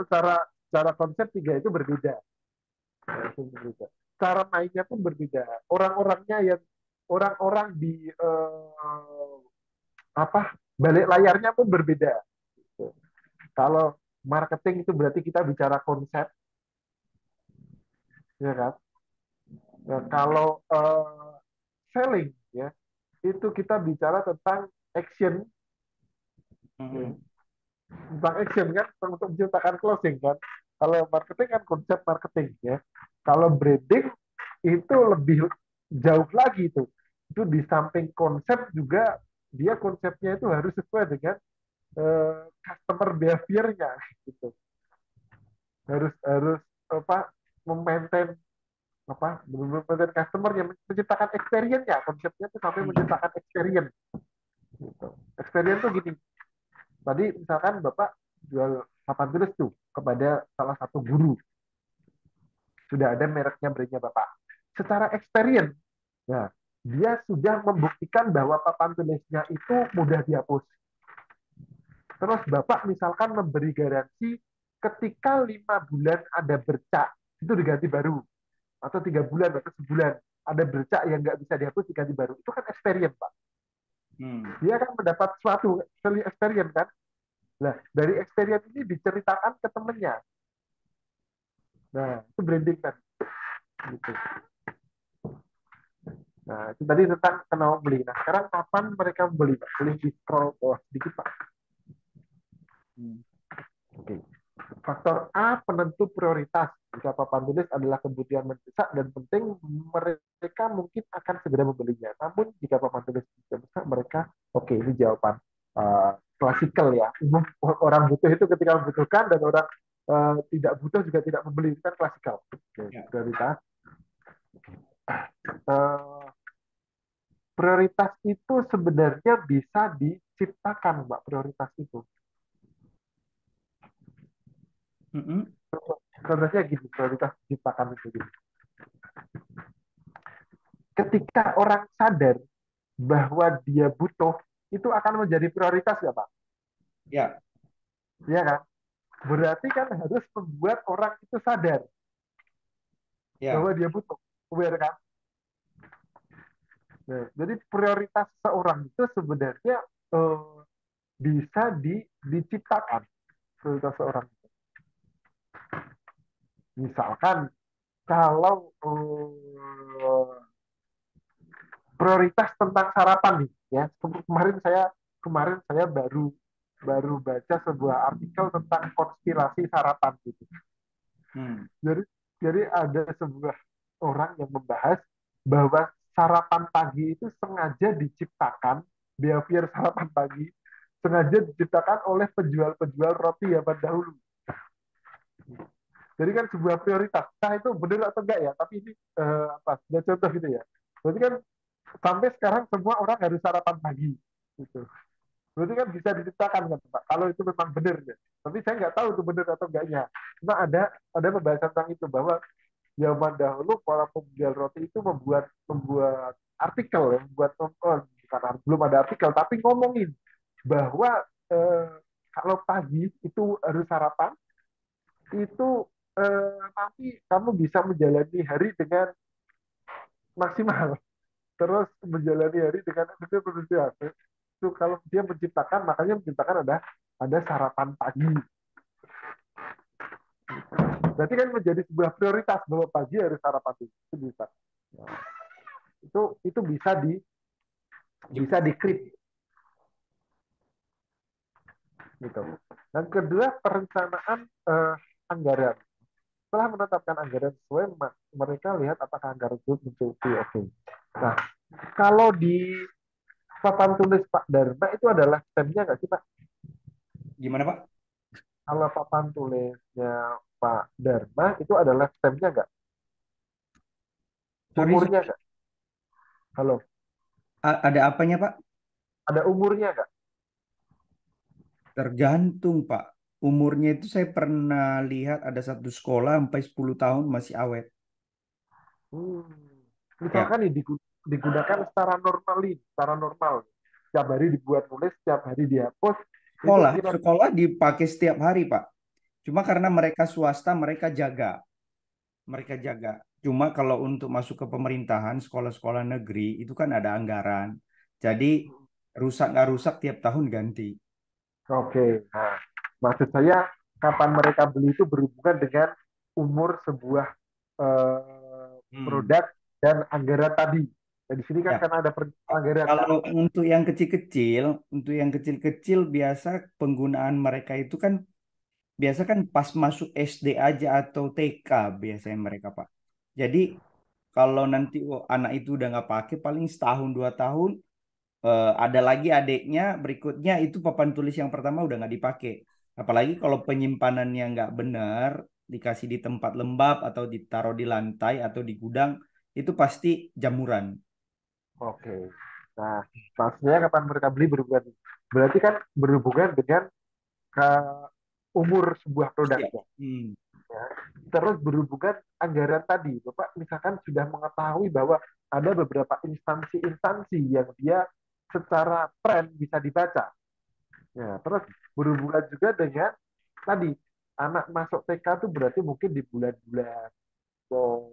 secara konsep tiga itu berbeda. Ya, itu berbeda. Cara mainnya pun berbeda. Orang-orangnya yang orang-orang di apa balik layarnya pun berbeda. Kalau Marketing itu berarti kita bicara konsep, ya kan? Nah, kalau selling ya, itu kita bicara tentang action, ya. Mm-mm. Tentang action kan, untuk menciptakan closing kan. Kalau marketing kan konsep marketing ya. Kalau branding itu lebih jauh lagi tuh. Itu di samping konsep juga dia konsepnya itu harus sesuai dengan customer behavior-nya gitu. Harus harus apa, memaintain apa, memaintain customer yang menciptakan experience-nya. Konsepnya itu sampai Mm. menciptakan experience gitu. Experience tuh gini. Tadi misalkan Bapak jual papan tulis tuh kepada salah satu guru, sudah ada mereknya, brandnya Bapak. Secara experience, ya, dia sudah membuktikan bahwa papan tulisnya itu mudah dihapus. Terus Bapak misalkan memberi garansi ketika 5 bulan ada bercak, itu diganti baru. Atau 3 bulan atau sebulan ada bercak yang nggak bisa dihapus, diganti baru. Itu kan experience, Pak. Hmm. Dia kan mendapat suatu experience kan. Nah, dari experience ini diceritakan ke temennya. Nah, itu branding kan. Gitu. Nah, itu tadi tentang kenal beli. Nah, sekarang kapan mereka beli, Pak? Boleh di scroll bawah sedikit, Pak. Hmm. Oke. Faktor A, penentu prioritas. Jika papan tulis adalah kebutuhan mendesak dan penting, mereka mungkin akan segera membelinya. Namun jika papan tulis tidak besar, mereka oke, ini jawaban klasikal ya. Umum orang butuh itu ketika membutuhkan, dan orang tidak butuh juga tidak membeli, itu kan klasikal. Oke, Ya. prioritas. Eh, prioritas itu sebenarnya bisa diciptakan, Mbak, prioritas itu. Mm-mm. Contohnya gini, prioritas diciptakan itu gini. Ketika orang sadar bahwa dia butuh, itu akan menjadi prioritas ya Pak? Ya, Iya kan? Berarti kan harus membuat orang itu sadar bahwa ya. dia butuh. Aware kan? Nah, jadi prioritas seorang itu sebenarnya eh, bisa diciptakan, prioritas seorang. Misalkan kalau prioritas tentang sarapan nih, ya, kemarin saya baru baru baca sebuah artikel tentang konspirasi sarapan gitu. Hmm. Jadi jadi ada sebuah orang yang membahas bahwa sarapan pagi itu sengaja diciptakan, behavior sarapan pagi sengaja diciptakan oleh penjual-penjual roti zaman dahulu. Jadi kan sebuah prioritas. Nah itu benar atau enggak ya? Tapi ini apa? Ada contoh gitu ya. Berarti kan sampai sekarang semua orang harus sarapan pagi. Gitu. Berarti kan bisa diciptakan kan Pak? Kalau itu memang benar ya. Tapi saya nggak tahu itu benar atau enggaknya. Cuma ada pembahasan tentang itu bahwa zaman dahulu para penjual roti itu membuat membuat artikel ya, membuat bukan, belum ada artikel tapi ngomongin bahwa eh, kalau pagi itu harus sarapan, itu nanti kamu bisa menjalani hari dengan maksimal, terus menjalani hari dengan benar-benar itu kalau dia menciptakan, makanya menciptakan ada sarapan pagi. Berarti kan menjadi sebuah prioritas bahwa pagi harus sarapan itu bisa. Nah, itu bisa Di- dikrit gitu. Dan kedua, perencanaan anggaran. Setelah menetapkan anggaran sesuai, mereka lihat apakah anggaran itu mencukupi. Oke. Nah, kalau di papan tulis Pak Dharma itu adalah stemnya nggak sih Pak? Gimana, Pak? Kalau papan tulisnya Pak Dharma itu adalah stemnya nggak? Sorry, Umurnya sorry. nggak? Halo, Ada apanya, Pak? ada umurnya nggak? Tergantung, Pak. Umurnya itu saya pernah lihat ada satu sekolah sampai 10 tahun masih awet. Hmm. Ya, Misalkan digunakan secara normal. Setiap hari dibuat nulis, setiap hari dihapus, itu sekolah. kira Sekolah dipakai setiap hari, Pak. Cuma karena mereka swasta, mereka jaga. Mereka jaga. Cuma kalau untuk masuk ke pemerintahan, sekolah-sekolah negeri, itu kan ada anggaran. Jadi, rusak nggak rusak tiap tahun ganti. oke. Nah, maksud saya kapan mereka beli itu berhubungan dengan umur sebuah Hmm. produk dan anggaran tadi. Nah, di sini kan Ya, karena ada anggaran kan. kalau untuk yang kecil-kecil biasa penggunaan mereka itu kan biasa kan pas masuk SD aja atau TK biasanya mereka Pak. Jadi kalau nanti anak itu udah nggak pakai paling setahun 2 tahun ada lagi adiknya berikutnya itu papan tulis yang pertama udah nggak dipakai. Apalagi kalau penyimpanannya nggak benar dikasih di tempat lembab atau ditaruh di lantai atau di gudang itu pasti jamuran. Oke. Nah, maksudnya kapan mereka beli berhubungan. Berarti kan berhubungan dengan ke umur sebuah Usia. produknya. Ya. Terus berhubungan anggaran tadi. Bapak misalkan sudah mengetahui bahwa ada beberapa instansi-instansi yang dia secara tren bisa dibaca. Ya, terus berhubungan juga dengan tadi anak masuk TK itu berarti mungkin di bulan-bulan oh,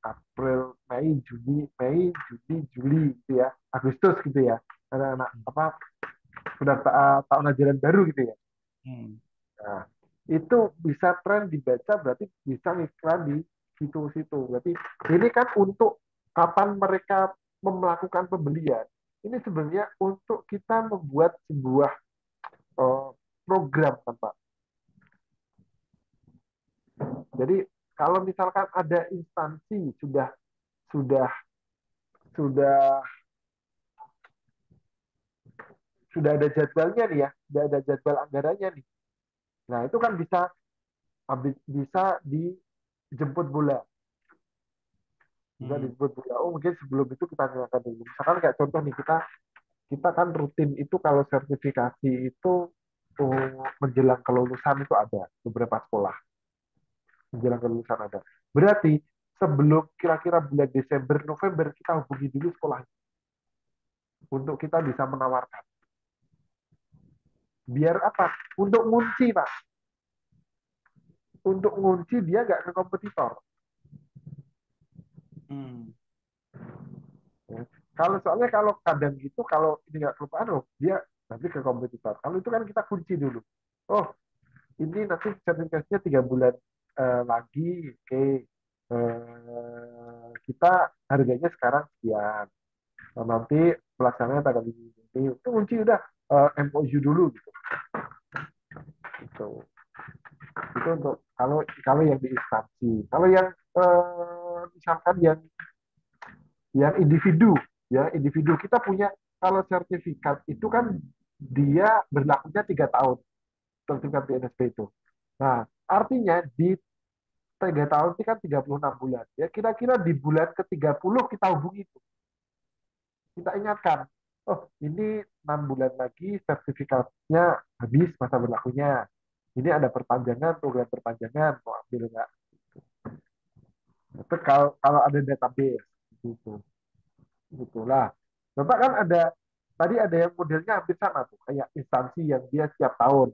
April, Juni, Juli gitu ya, Agustus gitu ya. Anak-anak apa sudah tahun ajaran baru gitu ya. Hmm. Nah, itu bisa tren dibaca berarti bisa ngiklan di situ-situ. Berarti ini kan untuk kapan mereka melakukan pembelian. Ini sebenarnya untuk kita membuat sebuah eh, program kan Pak. Jadi kalau misalkan ada instansi sudah sudah sudah ada jadwalnya nih ya, sudah ada jadwal anggarannya nih. Nah, itu kan bisa dijemput bola. Bisa Hmm. dijemput bola. Oh, mungkin sebelum itu kita tanyakan dulu. Misalkan kayak contoh nih, kita kita kan rutin itu kalau sertifikasi itu menjelang kelulusan itu ada beberapa sekolah menjelang kelulusan ada. Berarti sebelum kira-kira bulan Desember November kita hubungi dulu sekolah untuk kita bisa menawarkan. Biar apa? Untuk ngunci Pak. Untuk ngunci dia nggak ke kompetitor. Hmm. Ya. Kalau soalnya kalau kadang gitu kalau ini nggak kelupaan oh dia nanti ke kompetitor. Kalau itu kan kita kunci dulu. Oh ini nanti sertifikasinya 3 bulan lagi, oke. Kita harganya sekarang sekian. Nah, nanti pelaksananya tanggal ini. Itu kunci udah MOU dulu gitu. Gitu. Itu untuk kalau kalau yang di instansi. Kalau yang misalkan yang individu ya individu kita punya kalau sertifikat itu kan dia berlakunya 3 tahun sertifikat BNSP itu. Nah artinya di 3 tahun itu kan 36 bulan ya kira-kira di bulan ke-30 kita hubungi itu kita ingatkan oh ini 6 bulan lagi sertifikatnya habis masa berlakunya ini ada perpanjangan program perpanjangan mau ambil nggak itu kalau ada database gitu gitulah Bapak kan ada tadi ada yang modelnya hampir sama tuh kayak instansi yang dia setiap tahun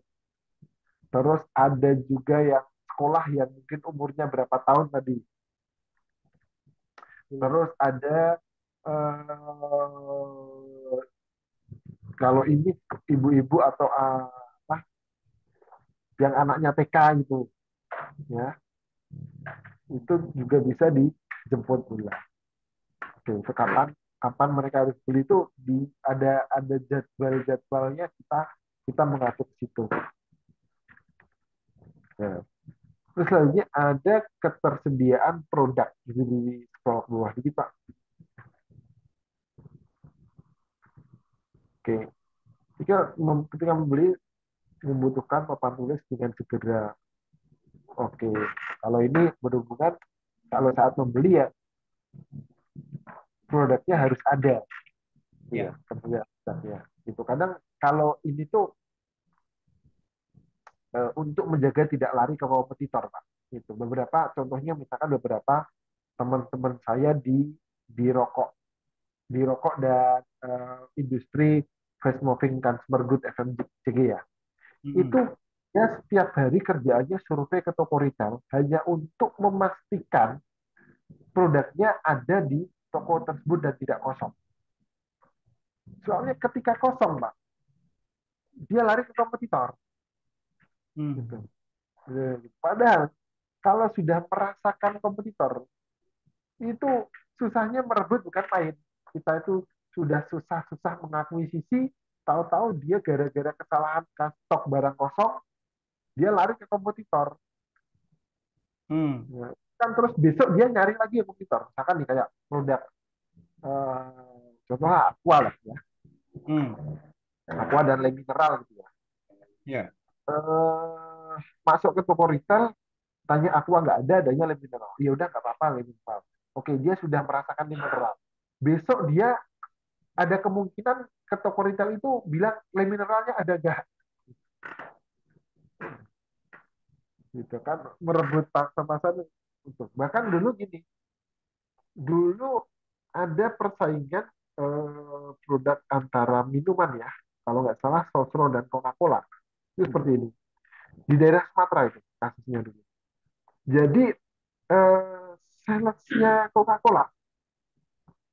terus ada juga yang sekolah yang mungkin umurnya berapa tahun tadi Hmm. terus ada kalau ini ibu-ibu atau apa yang anaknya TK gitu ya itu juga bisa dijemput bola. Oke, itu kapan kapan mereka harus beli itu ada jadwalnya kita kita mengatur ke situ. Nah, terus selanjutnya ada ketersediaan produk di sekolah bawah ini Pak. Oke, ketika membeli membutuhkan papan tulis dengan segera. Oke, kalau ini berhubungan kalau saat membeli ya produknya harus ada, gitu ya, Ya. ya. Gitu. Kadang kalau ini tuh untuk menjaga tidak lari ke kompetitor, Pak. Itu beberapa contohnya misalkan beberapa teman-teman saya di rokok dan industri fast moving consumer good FMCG ya. Hmm. Itu ya setiap hari kerjaannya survei ke toko retail hanya untuk memastikan produknya ada di toko tersebut dan tidak kosong. Soalnya ketika kosong, Pak, dia lari ke kompetitor. Hmm. Gitu. Padahal kalau sudah merasakan kompetitor, itu susahnya merebut bukan main. Kita itu sudah susah-susah mengakuisisi, tahu-tahu dia gara-gara kesalahan stok barang kosong, dia lari ke kompetitor. Hmm. Ya, kan terus besok dia nyari lagi ya kompetitor. Misalkan nih kayak produk contohnya Aqua lah ya. Hmm. Aqua dan Le Mineral gitu ya. Ya. Masuk ke toko retail, tanya Aqua nggak ada, adanya Le Mineral. Ya udah nggak apa-apa Le Mineral. Oke, dia sudah merasakan Le Mineral. Besok dia ada kemungkinan ke toko retail itu bilang Le Mineralnya ada nggak, gitu kan, merebut pangsa pasar. Untuk bahkan dulu gini, dulu ada persaingan produk antara minuman ya, kalau nggak salah Sosro dan Coca-Cola itu seperti ini di daerah Sumatera itu kasusnya dulu. Jadi salesnya Coca-Cola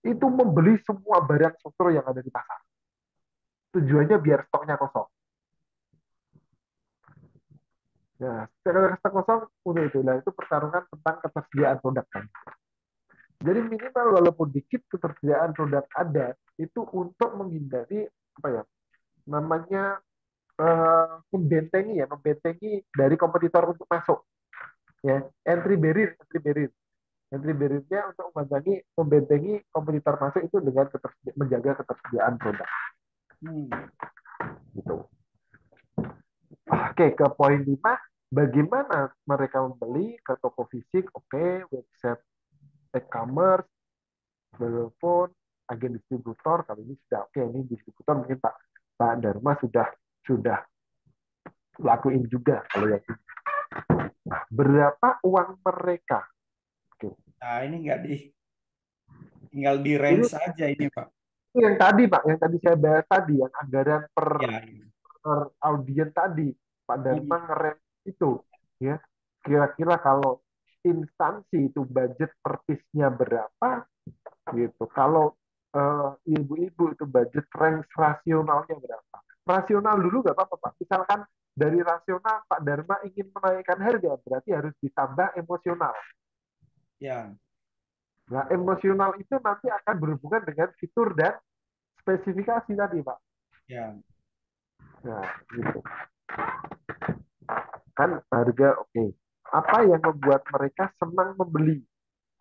itu membeli semua barang Sosro yang ada di pasar, tujuannya biar stoknya kosong. Nah, secara stok kosong udah itu, nah itu pertarungan tentang ketersediaan produk kan. Jadi minimal walaupun dikit ketersediaan produk ada itu untuk menghindari apa ya namanya, membentengi dari kompetitor untuk masuk ya, entry barrier-nya untuk membentengi kompetitor masuk itu dengan menjaga ketersediaan produk Hmm. gitu. Oke, ke poin 5, bagaimana mereka membeli ke toko fisik, oke, website e-commerce, telepon, agen distributor, kalau ini sudah oke, ini distributor mungkin Pak Dharma sudah lakuin juga kalau yang ini. Nah, berapa uang mereka? Oke. Nah, ini nggak tinggal di Ini range saja ini, Pak. yang tadi Pak, yang tadi saya bahas tadi, yang anggaran Ya, ya. per audien tadi, Pak Dharma Hmm. ngerem itu, ya. Kira-kira kalau instansi itu budget per piece-nya berapa, gitu. Kalau ibu-ibu itu budget range rasionalnya berapa? Rasional dulu nggak apa-apa Pak. Misalkan dari rasional Pak Dharma ingin menaikkan harga, berarti harus ditambah emosional. Ya, Nah, emosional itu nanti akan berhubungan dengan fitur dan spesifikasi tadi Pak. ya. Nah, gitu. Kan harga oke. Apa yang membuat mereka senang membeli?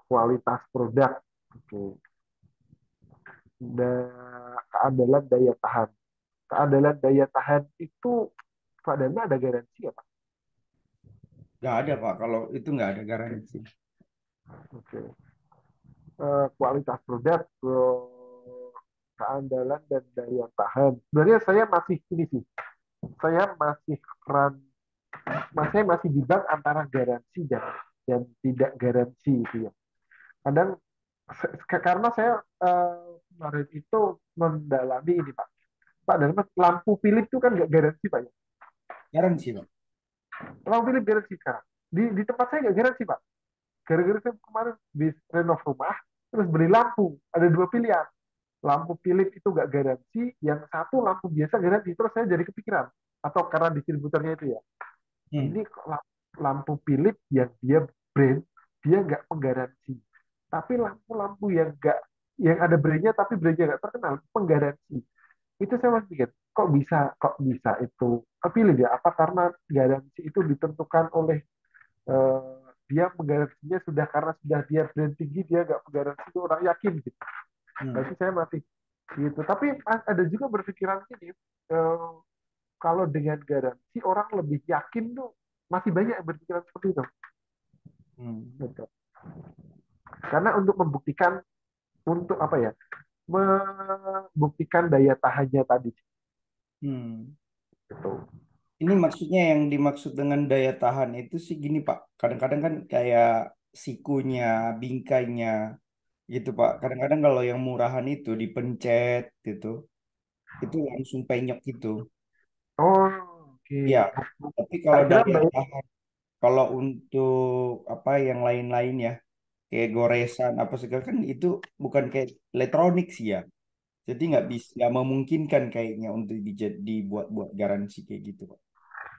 Kualitas produk. Oke. Keandalan daya tahan. Keandalan daya tahan itu padahal ada garansi ya Pak. Nggak ada, Pak. Kalau itu nggak ada garansi. Oke. Kualitas produk, keandalan dan daya tahan. Sebenarnya saya masih ini sih, saya masih run, saya masih di bank antara garansi dan tidak garansi itu ya. Kadang karena saya kemarin itu mendalami ini Pak. Pak, dan lampu Philips itu kan nggak garansi Pak ya. Garansi, Pak. Lampu Philips garansi sekarang. Di tempat saya nggak garansi Pak. Gara-gara saya kemarin di renov rumah, terus beli lampu. Ada dua pilihan. Lampu Philips itu nggak garansi, yang satu lampu biasa garansi. Terus saya jadi kepikiran. Atau karena distributornya itu ya. Hmm. Ini lampu Philips yang dia brand, dia nggak menggaransi. Tapi lampu-lampu yang nggak, yang ada brandnya tapi brandnya nggak terkenal, penggaransi. Itu saya masih pikir, kok bisa itu kepilih ya? Apa karena garansi itu ditentukan oleh dia menggaransinya sudah karena sudah dia brand tinggi, dia nggak menggaransi itu orang yakin gitu. Hmm. Berarti saya masih gitu. Tapi ada juga berpikiran gini, kalau dengan garansi orang lebih yakin tuh, masih banyak yang berpikiran seperti itu. Hmm. Gitu. Karena untuk membuktikan, untuk apa ya, membuktikan daya tahannya tadi. Hmm. Gitu. Ini maksudnya yang dimaksud dengan daya tahan itu sih gini, Pak. Kadang-kadang kan kayak sikunya, bingkainya gitu, Pak. Kadang-kadang kalau yang murahan itu dipencet gitu, itu langsung penyok gitu. Oh, oke. Ya, tapi kalau Tak kira daya baik. tahan, kalau untuk apa yang lain-lain ya, kayak goresan apa segala kan itu bukan kayak elektronik sih ya. Jadi nggak bisa, nggak memungkinkan kayaknya untuk dibuat-buat garansi kayak gitu, Pak.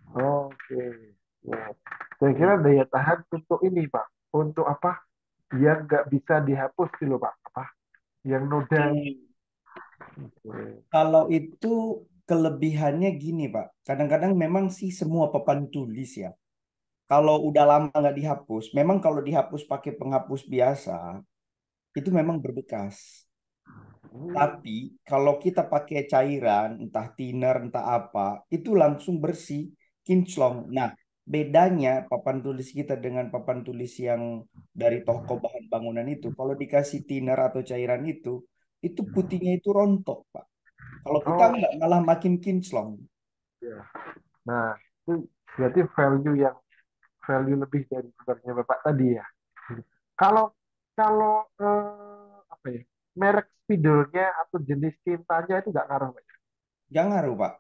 Oke. Ya. Saya kira Hmm. daya tahan untuk ini Pak, untuk apa? Yang nggak bisa dihapus dulu Pak, apa? Yang noda. Hmm. Oke. Kalau itu kelebihannya gini, Pak. Kadang-kadang memang sih semua papan tulis ya. Kalau udah lama nggak dihapus, memang kalau dihapus pakai penghapus biasa, itu memang berbekas. Hmm. Tapi kalau kita pakai cairan, entah thinner, entah apa, itu langsung bersih, kinclong. Nah, bedanya papan tulis kita dengan papan tulis yang dari toko bahan bangunan itu, kalau dikasih thinner atau cairan itu putihnya itu rontok, Pak. Kalau kita Oh, enggak, malah makin kinclong. ya. Nah, itu berarti value lebih dari sebenarnya Bapak tadi ya. Kalau kalau apa ya? Merek spidolnya atau jenis tintanya itu nggak ngaruh Pak? Jangan ngaruh, Pak.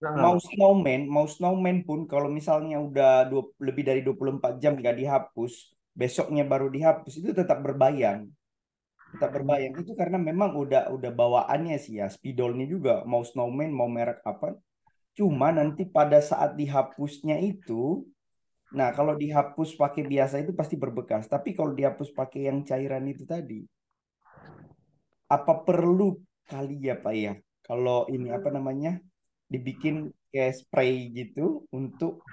Nggak Mau ngaruh. snowman, mau snowman pun kalau misalnya udah lebih dari 24 jam nggak dihapus, besoknya baru dihapus, itu tetap berbayang. Tetap berbayang. Itu karena memang udah bawaannya sih ya. Spidolnya juga mau snowman, mau merek apa. Cuma nanti pada saat dihapusnya itu, nah kalau dihapus pakai biasa itu pasti berbekas. Tapi kalau dihapus pakai yang cairan itu tadi, apa perlu kali ya Pak ya? Kalau ini apa namanya? Dibikin kayak spray gitu untuk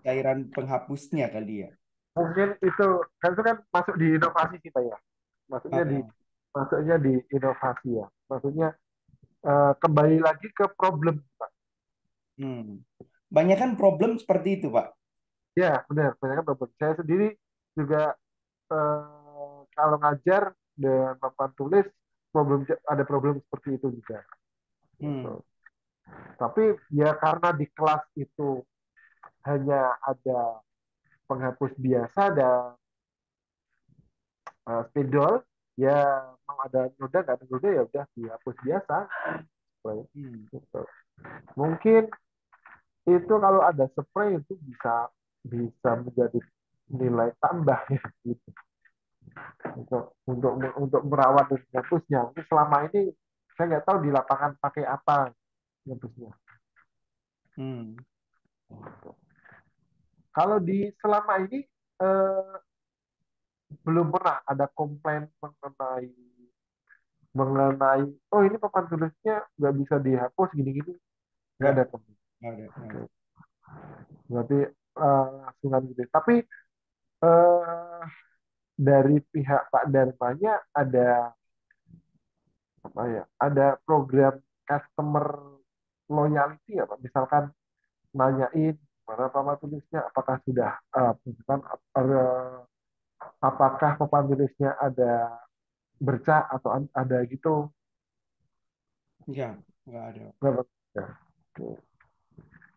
cairan penghapusnya kali ya. Mungkin itu kan masuk di inovasi sih Pak ya. Maksudnya di Heeh. masuknya di inovasi ya. Maksudnya kembali lagi ke problem Pak. Hmm. Banyak kan problem seperti itu Pak. Ya benar, banyak kan problem. Saya sendiri juga kalau ngajar dengan papan tulis ada problem seperti itu juga. Gitu. Hmm. Tapi ya karena di kelas itu hanya ada penghapus biasa dan spidol, ya mau ada noda nggak ada noda ya udah dihapus biasa. Hmm. Gitu. Mungkin itu kalau ada spray itu bisa bisa menjadi nilai tambah ya gitu untuk merawat dan menghapusnya. Ini selama ini saya nggak tahu di lapangan pakai apa menghapusnya. Hmm. Kalau di selama ini eh, belum pernah ada komplain mengenai mengenai oh ini papan tulisnya nggak bisa dihapus gini-gini nggak Nggak, ada komplain. nggak ada, nggak Oke. ada. Berarti langsungan gitu. Tapi eh, dari pihak Pak Dharmanya ada apa ya? Ada program customer loyalty ya Pak. Misalkan nanyain mana papan tulisnya, apakah sudah misalkan, apakah papan tulisnya ada bercak atau ada gitu. Nggak ada. Berapa? Ya. Oke.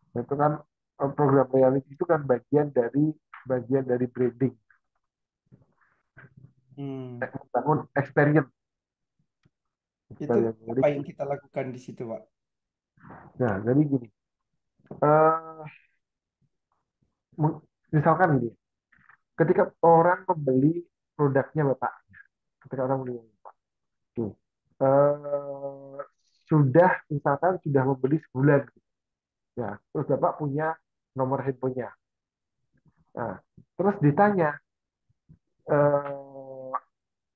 Nah, itu kan program loyalty itu kan bagian dari branding, Hmm. membangun experience, Itu experience. Jadi, apa yang kita lakukan di situ Pak? nah, jadi gini, eh, misalkan gini, ketika orang membeli produknya Bapak, ketika orang membeli Bapak, oke, eh, sudah membeli sebulan, ya, terus Bapak punya nomor handphonenya, nah, terus ditanya eh,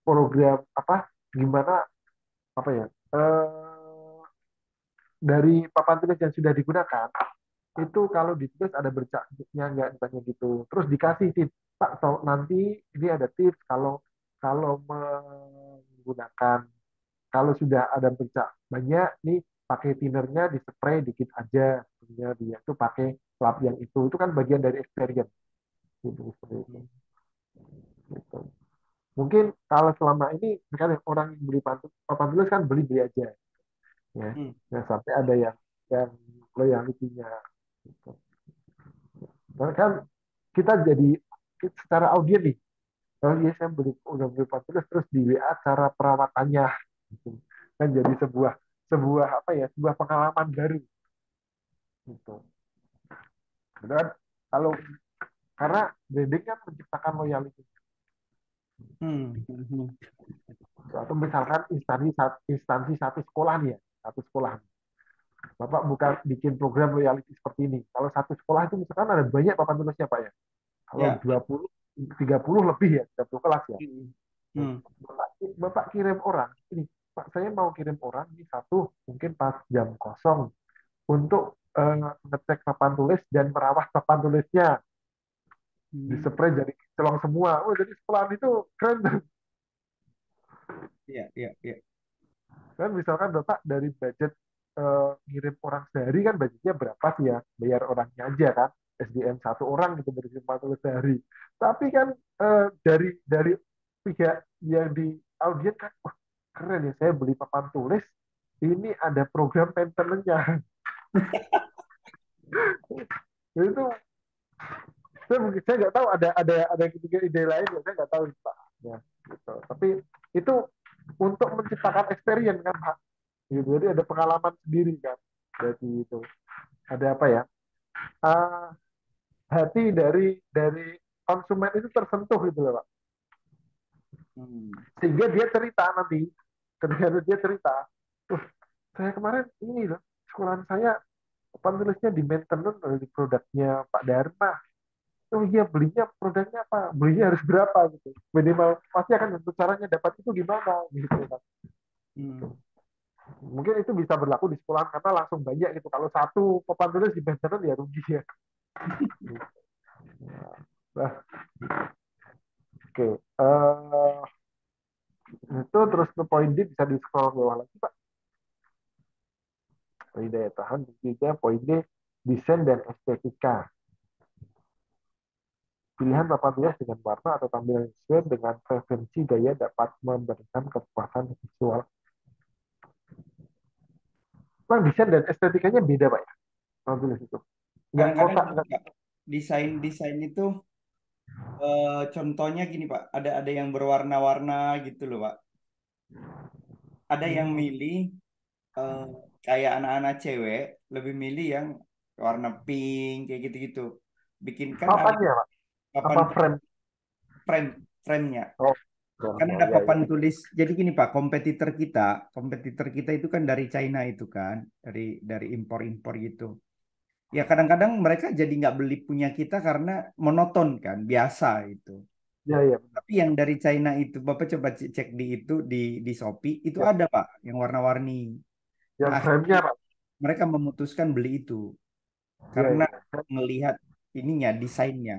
program apa, gimana apa ya, dari papan tulis yang sudah digunakan itu kalau ditulis ada bercaknya nggak ditanya gitu terus dikasih tips Pak nanti ini ada tips kalau kalau menggunakan kalau sudah ada bercak banyak nih pakai thinnernya di spray dikit aja sebenarnya dia itu pakai lap yang itu kan bagian dari experience gitu, seperti itu Hmm. gitu. Mungkin kalau selama ini misalnya orang yang beli papan tulis kan beli beli aja ya Hmm. nah sampai ada yang loyalty-nya gitu. Karena kan kita jadi secara audien nih, oh iya saya udah beli terus terus di WA cara perawatannya, gitu. Kan jadi sebuah sebuah apa ya sebuah pengalaman baru, gitu. Dan kalau karena branding kan menciptakan loyalitas, Hmm. Hmm. atau misalkan instansi satu sekolah nih ya, satu sekolah. Bapak bukan bikin program loyalty seperti ini. Kalau satu sekolah itu misalkan ada banyak papan tulisnya Pak ya. Kalau Ya. 20, 30 lebih ya, 30 kelas ya. Hmm. Nah, Hmm. Bapak kirim orang, ini Pak saya mau kirim orang ini satu, mungkin pas jam kosong untuk ngecek papan tulis dan merawat papan tulisnya, Hmm. dispray jadi celong semua. Oh, jadi sekolahan itu keren tuh. Iya, iya, iya. Kan misalkan Bapak dari budget ngirim orang sehari kan budgetnya berapa sih ya? Bayar orangnya aja kan. SDM satu orang gitu dari papan tulis sehari. Tapi kan dari pihak yang di audiens kan, wah keren ya saya beli papan tulis, ini ada program maintenance-nya. Itu saya nggak tahu ada ketiga ide lain ya saya nggak tahu Pak. Ya, gitu. Tapi itu untuk menciptakan experience kan Pak. Gitu. Jadi ada pengalaman sendiri kan. Jadi itu ada apa ya? Ah, hati dari konsumen itu tersentuh gitu loh Pak. Hmm. Sehingga dia cerita nanti ketika dia cerita, saya kemarin ini loh sekolahan saya papan tulisnya di maintenance dari produknya Pak Dharma. Oh iya belinya produknya apa? Belinya harus berapa gitu. Minimal pasti akan tentu caranya dapat itu gimana gitu kan. Hmm. Mungkin itu bisa berlaku di sekolah karena langsung banyak gitu. Kalau satu papan tulis di maintenance ya rugi ya. Nah, oke. Itu terus ke poin D bisa di scroll ke bawah lagi Pak. Poin daya tahan juga poin D desain dan estetika. Pilihan papan tulis dengan warna atau tampilan sesuai dengan preferensi gaya dapat memberikan kepuasan visual. Nah, desain dan estetikanya beda Pak ya, papan tulis itu. Nggak Kadang-kadang kotak, gini, nggak. Pak, desain itu contohnya gini Pak, ada yang berwarna-warna gitu loh Pak. Ada yang Hmm. milih eh, kayak anak-anak cewek lebih milih yang warna pink kayak gitu-gitu. Bikin kan ada Papannya Pak, papan apa tulis frame? frame-nya. Oh, Kan gambarnya. ada Ya, ya. papan tulis. Jadi gini Pak, kompetitor kita itu kan dari China itu kan, dari impor-impor gitu. Ya kadang-kadang mereka jadi nggak beli punya kita karena monoton kan, biasa itu. Ya, ya, benar. Tapi yang dari China itu, Bapak coba cek di itu di Shopee itu Ya, ada Pak, yang warna-warni. Nah yang akhirnya frame-nya Pak. mereka memutuskan beli itu Ya, karena ya. melihat ininya, desainnya.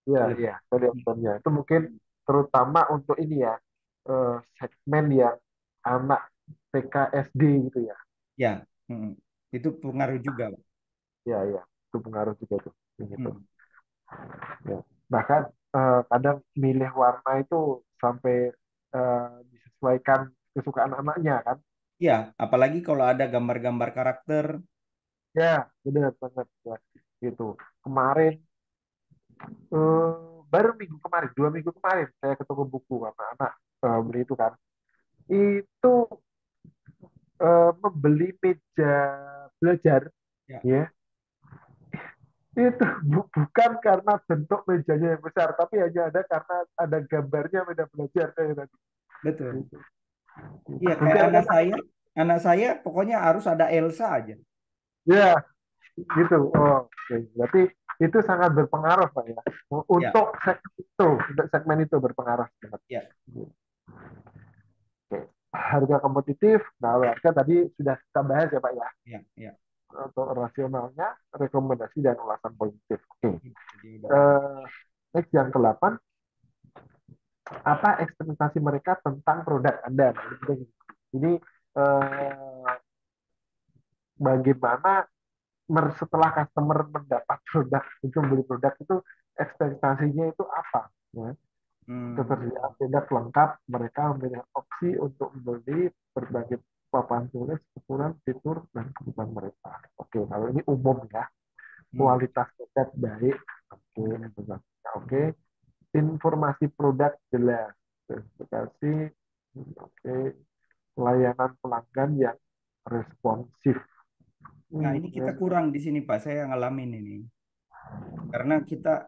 Ya, Lebih. ya. Saya lihat frame-nya. Itu mungkin terutama untuk ini ya, segmen yang anak TK SD gitu ya. Ya, mm, itu pengaruh juga Pak. Ya, ya. Itu pengaruh juga tuh. Gitu. Hmm. Ya. Bahkan kadang milih warna itu sampai disesuaikan kesukaan anaknya kan. Ya, apalagi kalau ada gambar-gambar karakter. Ya, benar banget. Ya. Gitu. Kemarin eh, baru minggu kemarin, 2 minggu kemarin saya ke toko buku sama anak beli itu kan. Itu membeli meja belajar, Ya, ya. Itu bukan karena bentuk mejanya yang besar, tapi hanya ada karena ada gambarnya meja belajar kayak tadi. betul. Gitu. Iya, kayak Bukan anak karena saya. Anak saya pokoknya harus ada Elsa aja. ya gitu. Oh, oke. Berarti itu sangat berpengaruh Pak ya. Ya, Untuk segmen itu berpengaruh banget. ya, Oke. Harga kompetitif, nah harga tadi sudah kita bahas ya Pak ya. ya, ya. Untuk rasionalnya, rekomendasi dan ulasan positif. Oke. Jadi udah. Eh, Next yang ke-8, apa ekspektasi mereka tentang produk Anda? Nah, ini eh, bagaimana setelah customer mendapat produk itu membeli produk itu ekspektasinya itu apa? Ya. Hmm. Ketersediaan produk lengkap, mereka memilih opsi untuk membeli berbagai papan tulis, ukuran, fitur, dan kebutuhan mereka. Oke, kalau ini umum ya. Hmm. Kualitas produk baik, oke, oke. Informasi produk jelas, spesifikasi, oke. Layanan pelanggan yang responsif. Nah, ini kita Ya. kurang di sini, Pak. Saya ngalamin ini. Karena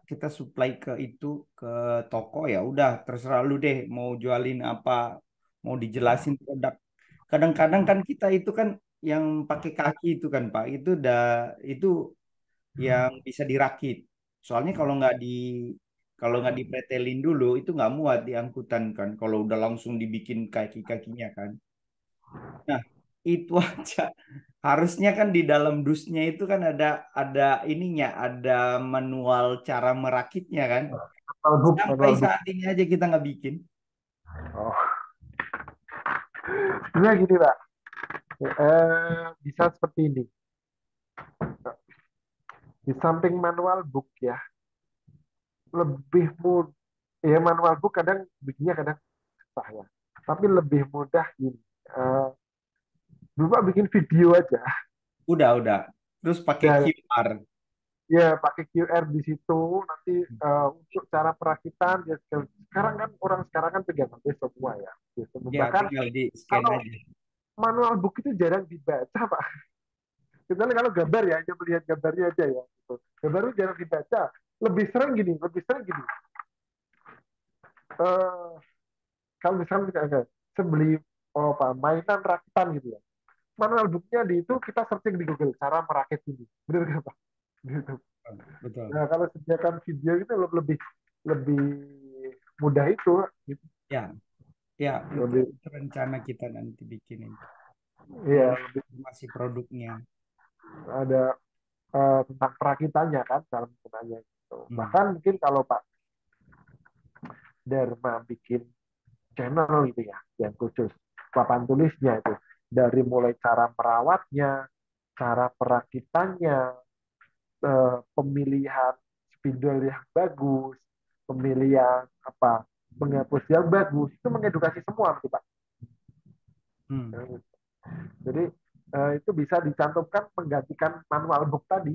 kita supply ke itu ke toko ya udah terserah lu deh mau jualin apa, mau dijelasin produk. Kadang-kadang kan kita itu kan yang pakai kaki itu kan Pak, itu itu yang bisa dirakit. Soalnya kalau nggak dipretelin dulu itu nggak muat di angkutan kan. Kalau udah langsung dibikin kaki-kakinya kan. Nah, itu aja. Harusnya kan di dalam dusnya itu kan ada ininya, ada manual cara merakitnya kan. Manual book, Sampai manual book. saat ini aja kita nggak bikin. Oh, sebenarnya gini Pak, bisa seperti ini. Di samping manual book ya, lebih mudah. Ya manual book kadang bikinnya kadang susah ya. Tapi lebih mudah gini. Eh, Bapak bikin video aja. Udah. Terus pakai Dan QR. ya pakai QR di situ nanti untuk cara perakitan ya sekarang kan orang sekarang kan pegang HP semua ya gitu. Ya, Bahkan tinggal di scan kalau aja. manual book itu jarang dibaca Pak. Kecuali kalau gambar ya hanya melihat gambarnya aja ya gitu. Gambar itu jarang dibaca. Lebih sering gini. Eh, Kalau misalnya kita sebeli apa mainan rakitan gitu ya. Manual booknya di itu kita searching di Google cara merakit ini. Benar nggak Pak? Gitu. Betul. Nah, kalau sediakan video itu lebih lebih mudah itu gitu. Ya, ya Lebih itu rencana kita nanti bikinin. iya Mengenai lebih informasi produknya. ada tentang perakitannya kan dalam penggunaannya gitu. Hmm. Bahkan mungkin kalau Pak Dharma bikin channel gitu ya yang khusus papan tulisnya itu dari mulai cara merawatnya, cara perakitannya, pemilihan spidol yang bagus, pemilihan apa penghapus yang bagus itu mengedukasi semua gitu Pak. Hmm. Jadi itu bisa dicantumkan menggantikan manual book tadi.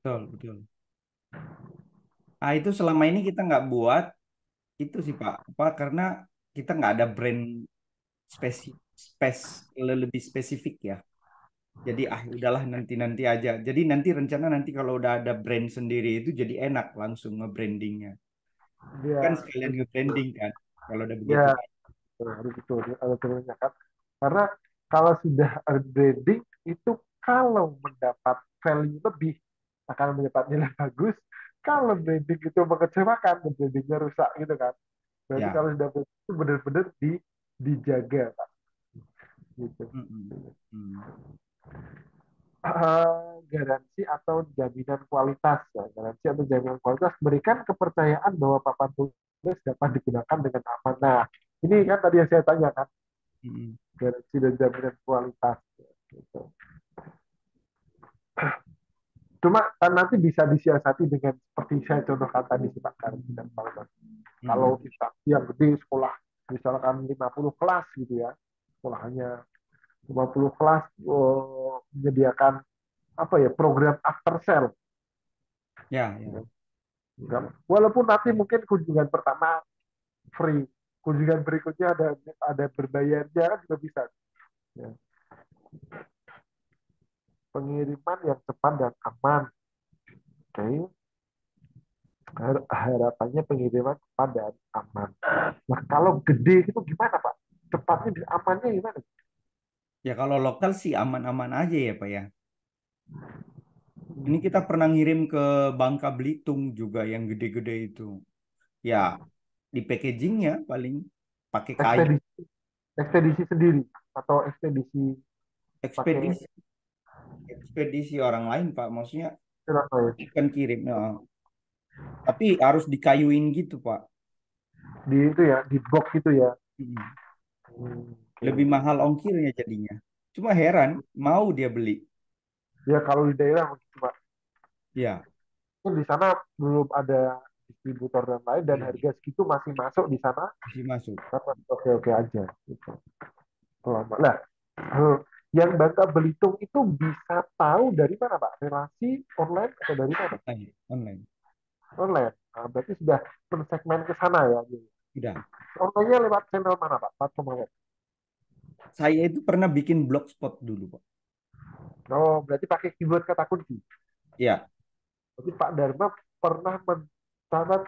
Betul. Nah, itu selama ini kita nggak buat itu sih Pak. Apa karena kita nggak ada brand spesi spes lebih spesifik ya. Jadi udahlah nanti aja. Jadi nanti rencana nanti kalau udah ada brand sendiri itu jadi enak langsung nge-brandingnya. Kan Ya, sekalian harus gitu. nge-branding kan kalau udah begitu. Ya, harus itu ada turunnya kan. Karena kalau sudah branding itu kalau mendapat value lebih akan mendapat nilai bagus. Kalau branding itu mengecewakan, brandingnya rusak gitu kan. Berarti Ya. kalau sudah branding itu benar-benar dijaga, Pak. Gitu. Mm-mm. Hmm. Garansi atau jaminan kualitas ya. Garansi atau jaminan kualitas berikan kepercayaan bahwa papan tulis dapat digunakan dengan aman. Nah, ini kan tadi yang saya tanyakan Mm-mm. garansi dan jaminan kualitas ya, gitu. Cuma kan nanti bisa disiasati dengan seperti saya contohkan tadi sih Pak garansi dan kualitas. Kalau Mm-mm. instansi yang gede sekolah misalkan 50 kelas gitu ya, sekolahnya 50 kelas menyediakan apa ya program after sale. Ya. Walaupun nanti mungkin kunjungan pertama free, kunjungan berikutnya ada berbayarnya kan juga bisa. Ya. Pengiriman yang cepat dan aman. Oke, harapannya pengiriman cepat dan aman. Nah, kalau gede itu gimana Pak? Cepatnya amannya gimana? Ya kalau lokal sih aman-aman aja ya Pak ya. Ini kita pernah ngirim ke Bangka Belitung juga yang gede-gede itu. Ya di packagingnya paling pakai kayu. Ekspedisi, ekspedisi sendiri atau ekspedisi pakai Ekspedisi ekspedisi orang lain Pak. Maksudnya apa ya? bukan kirim. Ya. Tapi harus dikayuin gitu Pak. Di itu ya, di box itu ya. Mm. Lebih Oke. mahal ongkirnya jadinya. Cuma heran mau dia beli. Ya kalau di daerah mungkin Pak. Ya, Di sana belum ada distributor dan lain dan belum harga segitu masih masuk di sana masih masuk. oke oke aja gitu. Lama lah. eh, yang Bangka Belitung itu bisa tahu dari mana Pak? Relasi online atau dari mana? Online. Online. Nah, berarti sudah mensegmen ke sana ya. Udah. Online-nya lewat channel mana Pak? Platform mana? Saya itu pernah bikin blogspot dulu Pak. Oh, berarti pakai keyword kata kunci. Ya, Berarti Pak Dharma pernah mencatat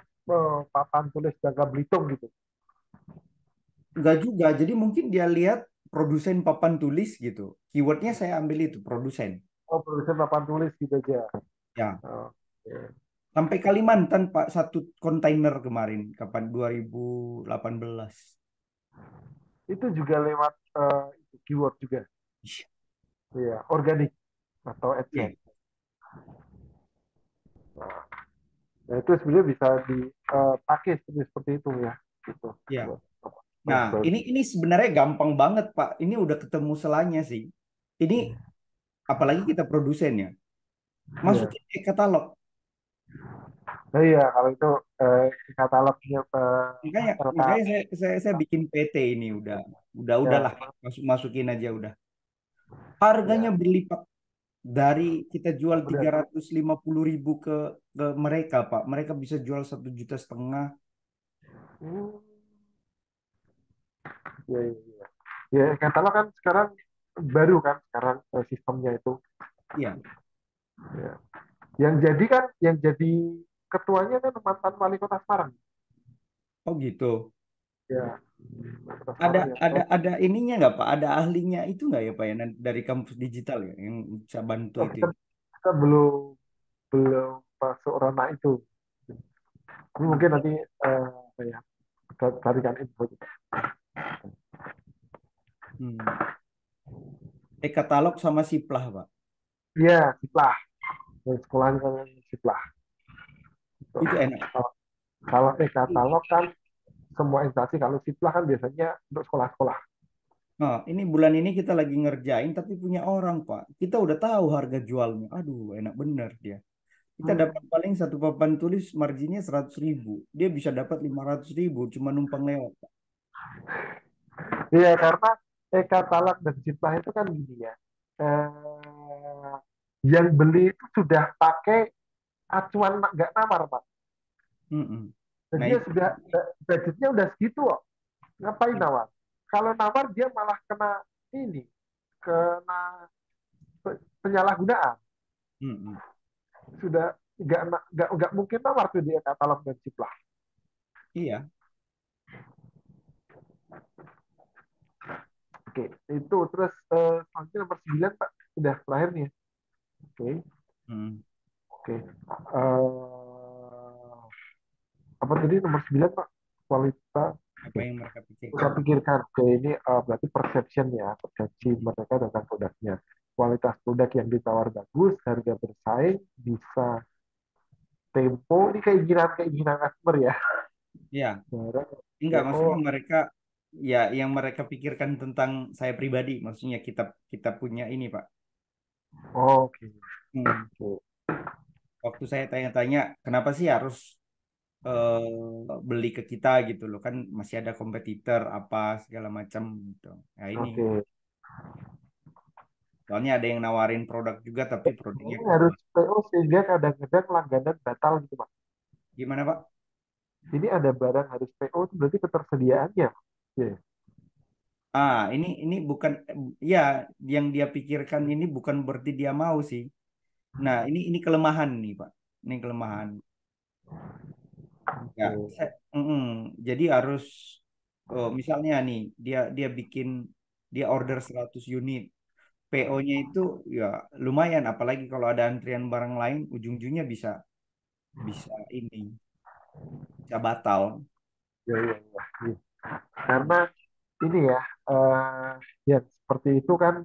papan tulis Bangka Belitung gitu. enggak juga. Jadi mungkin dia lihat produsen papan tulis gitu. Keywordnya saya ambil itu produsen. Oh, produsen papan tulis gitu aja. Ya, Oh, oke. sampai Kalimantan Pak satu kontainer kemarin kapan 2018. Itu juga lewat keyword juga. Iya, organik atau Iya, AdSense. Nah, itu sebenarnya bisa dipakai seperti itu ya. Gitu. iya. Buat Nah, apa, ini sebenarnya gampang banget, Pak. Ini udah ketemu selanya sih. Ini apalagi kita produsennya. Iya. Masukin e-katalog. Nah, iya, kalau itu eh, katalognya Makanya LK, makanya saya bikin PT ini udahlah ya, masukin aja udah. Harganya ya, berlipat dari kita jual udah. 350.000 ke mereka, Pak. Mereka bisa jual 1,5 juta. Hmm, ya, ya, ya. Ya, katalog kan sekarang baru kan sekarang sistemnya itu. Iya. Ya. Yang jadi ketuanya kan mantan wali kota Semarang. Oh gitu. Ya, wali kota Ada Semarang ya. ada ada ininya nggak Pak? Ada ahlinya itu nggak ya Pak ya dari kampus digital ya yang bisa bantu Oh, itu kita ya? kita belum belum masuk ranah itu. Ini mungkin nanti apa ya, kita carikan info. Hmm. E-katalog sama Siplah Pak. Iya, Siplah. Dari sekolahnya kan Siplah. Gitu. Itu enak. Kalau e-katalog kan semua instansi, kalau Siplah kan biasanya untuk sekolah-sekolah. Nah, ini bulan ini kita lagi ngerjain tapi punya orang Pak. Kita udah tahu harga jualnya. Aduh, enak bener dia. Kita Hmm. dapat paling satu papan tulis marginnya 100.000. Dia bisa dapat 500.000 cuma numpang lewat, Pak. Iya, karena e-katalog dan Siplah itu kan gini ya. Eh, yang beli itu sudah pakai acuan nggak namar, Pak. Mm-mm. Dan Nah dia itu. sudah budgetnya udah segitu kok. Ngapain nawar? Kalau nawar dia malah kena ini, kena penyalahgunaan. Mm-mm. Sudah nggak mungkin nawar tuh dia katalog dan Ciplah. Iya. Oke, itu terus selanjutnya nomor 9 Pak, sudah terakhir nih. Oke, Mm. oke. Apa tadi nomor 9 Pak? Kualitas. Apa Oke. yang mereka Kita pikirkan? pikirkan, oke ini berarti perception ya, persepsi mereka tentang produknya. Kualitas produk yang ditawar bagus, harga bersaing, bisa tempo, ini keinginan customer ya. Iya. Barang, Enggak, oh, maksudnya mereka ya yang mereka pikirkan tentang saya pribadi, maksudnya kita kita punya ini, Pak. oh, oke. Hmm. Oke. Waktu saya tanya-tanya, kenapa sih harus beli ke kita gitu loh kan masih ada kompetitor apa segala macam gitu. Nah ini Oke. soalnya ada yang nawarin produk juga tapi produknya Ini harus keluar. PO sehingga kadang-kadang langganan batal gitu Pak. Gimana Pak? Ini ada barang harus PO itu berarti ketersediaannya. Ya. Ini bukan ya yang dia pikirkan ini bukan berarti dia mau sih. Nah, ini kelemahan nih, Pak. Ini kelemahan. Ya, Oke. jadi harus misalnya nih dia dia bikin dia order 100 unit. PO-nya itu ya lumayan apalagi kalau ada antrian barang lain ujung-ujungnya bisa bisa ini bisa batal. Ya, ya, ya. Ya. Karena ini ya, eh ya seperti itu kan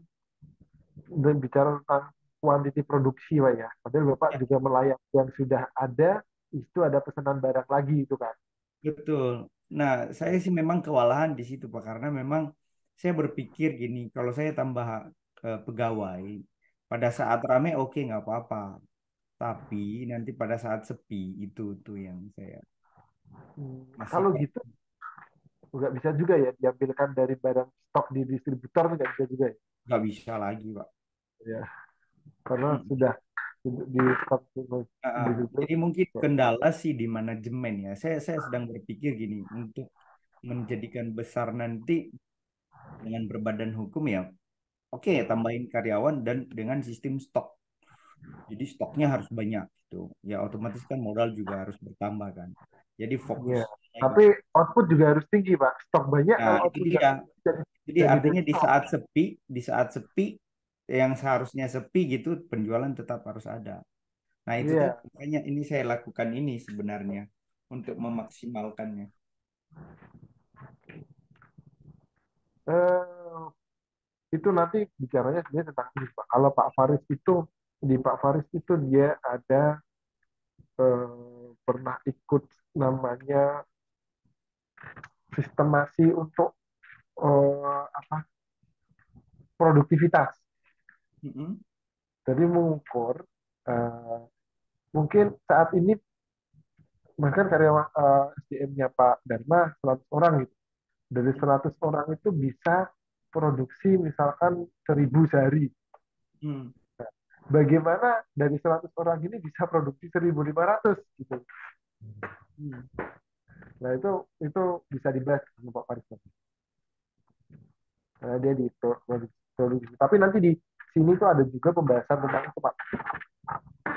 bicara tentang kuantiti produksi Pak ya. Padahal Bapak Ya, juga melayani yang sudah ada, itu ada pesanan barang lagi itu kan. betul. Nah, saya sih memang kewalahan di situ Pak karena memang saya berpikir gini, kalau saya tambah pegawai pada saat rame oke nggak apa-apa. Tapi nanti pada saat sepi itu tuh yang saya masih Kalau gitu nggak bisa juga ya diambilkan dari barang stok di distributor, nggak bisa juga ya. nggak bisa lagi, Pak. Ya, karena Hmm. sudah di stok distributor. Jadi mungkin kendala sih di manajemen ya. Saya sedang berpikir gini untuk menjadikan besar nanti dengan berbadan hukum ya. Oke, tambahin karyawan dan dengan sistem stok. Jadi stoknya harus banyak gitu. Ya otomatis kan modal juga harus bertambah kan. Jadi fokus Ya, Tapi output juga harus tinggi, Pak. Stok banyak Nah, kalau itu output nggak dia. jadi, Jadi jadi dead artinya stock. di saat sepi yang seharusnya sepi gitu, penjualan tetap harus ada. Nah, itu tadi Iya. makanya ini saya lakukan ini sebenarnya untuk memaksimalkannya. Eh, itu nanti bicaranya sebenarnya tentang ini, Pak. Kalau Pak Faris itu, di Pak Faris itu dia ada pernah ikut namanya sistemasi untuk apa produktivitas. Mm-mm. Jadi mengukur eh, mungkin saat ini bahkan karyawan SDM-nya Pak Dharma 100 orang gitu. Dari 100 orang itu bisa produksi misalkan 1.000 sehari. Hmm. Bagaimana dari 100 orang ini bisa produksi 1.500 gitu. Hmm. Nah, itu bisa dibahas sama Pak Faris. Nah, dia di produksi. Tapi nanti di sini tuh ada juga pembahasan tentang itu Pak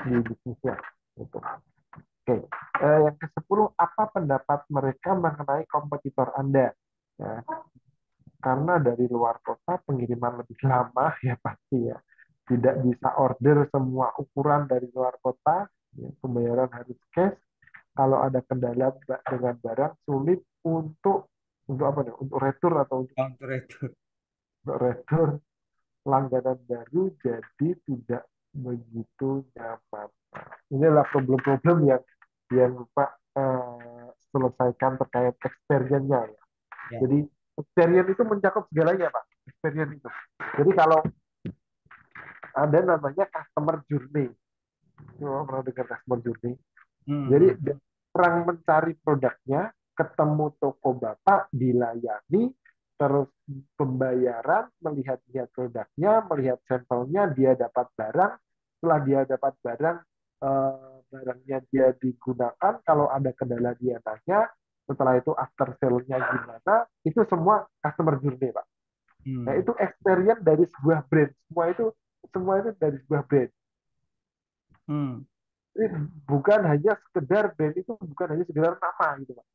di bisnisnya. Gitu. Oke. Yang ke-10, apa pendapat mereka mengenai kompetitor Anda? Ya, karena dari luar kota pengiriman lebih lama ya pasti ya. Tidak bisa order semua ukuran dari luar kota, ya, pembayaran harus cash. Kalau ada kendala dengan barang sulit untuk apa nih? Untuk retur atau Counter itu. untuk retur langganan baru jadi tidak begitu nyaman. Inilah problem-problem yang Pak selesaikan terkait experience-nya ya. Ya. Jadi experience itu mencakup segalanya Pak. Experience itu. Jadi kalau ada namanya customer journey, pernah dengar customer journey? Jadi Hmm. orang mencari produknya, ketemu toko Bapak, dilayani, terus pembayaran, melihat-lihat produknya, melihat sampelnya, dia dapat barang. Setelah dia dapat barang, barangnya dia digunakan. Kalau ada kendala dia tanya. Setelah itu after sale-nya gimana? Itu semua customer journey, Pak. Nah, Hmm. itu experience dari sebuah brand. Semua itu dari sebuah brand. Hmm. Jadi bukan hanya sekedar brand itu bukan hanya sekedar nama gitu Pak.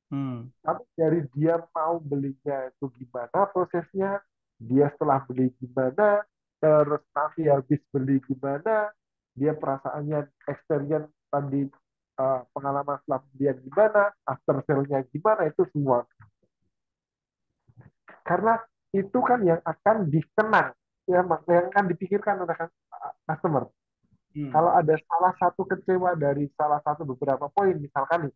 Hmm. Tapi dari dia mau belinya itu gimana prosesnya, dia setelah beli gimana, terus nanti habis beli gimana, dia perasaannya, experience tadi pengalaman setelah belian gimana, after sale-nya gimana, itu semua. Karena itu kan yang akan dikenang, yang akan dipikirkan oleh customer. Hmm. Kalau ada salah satu kecewa dari salah satu beberapa poin, misalkan nih,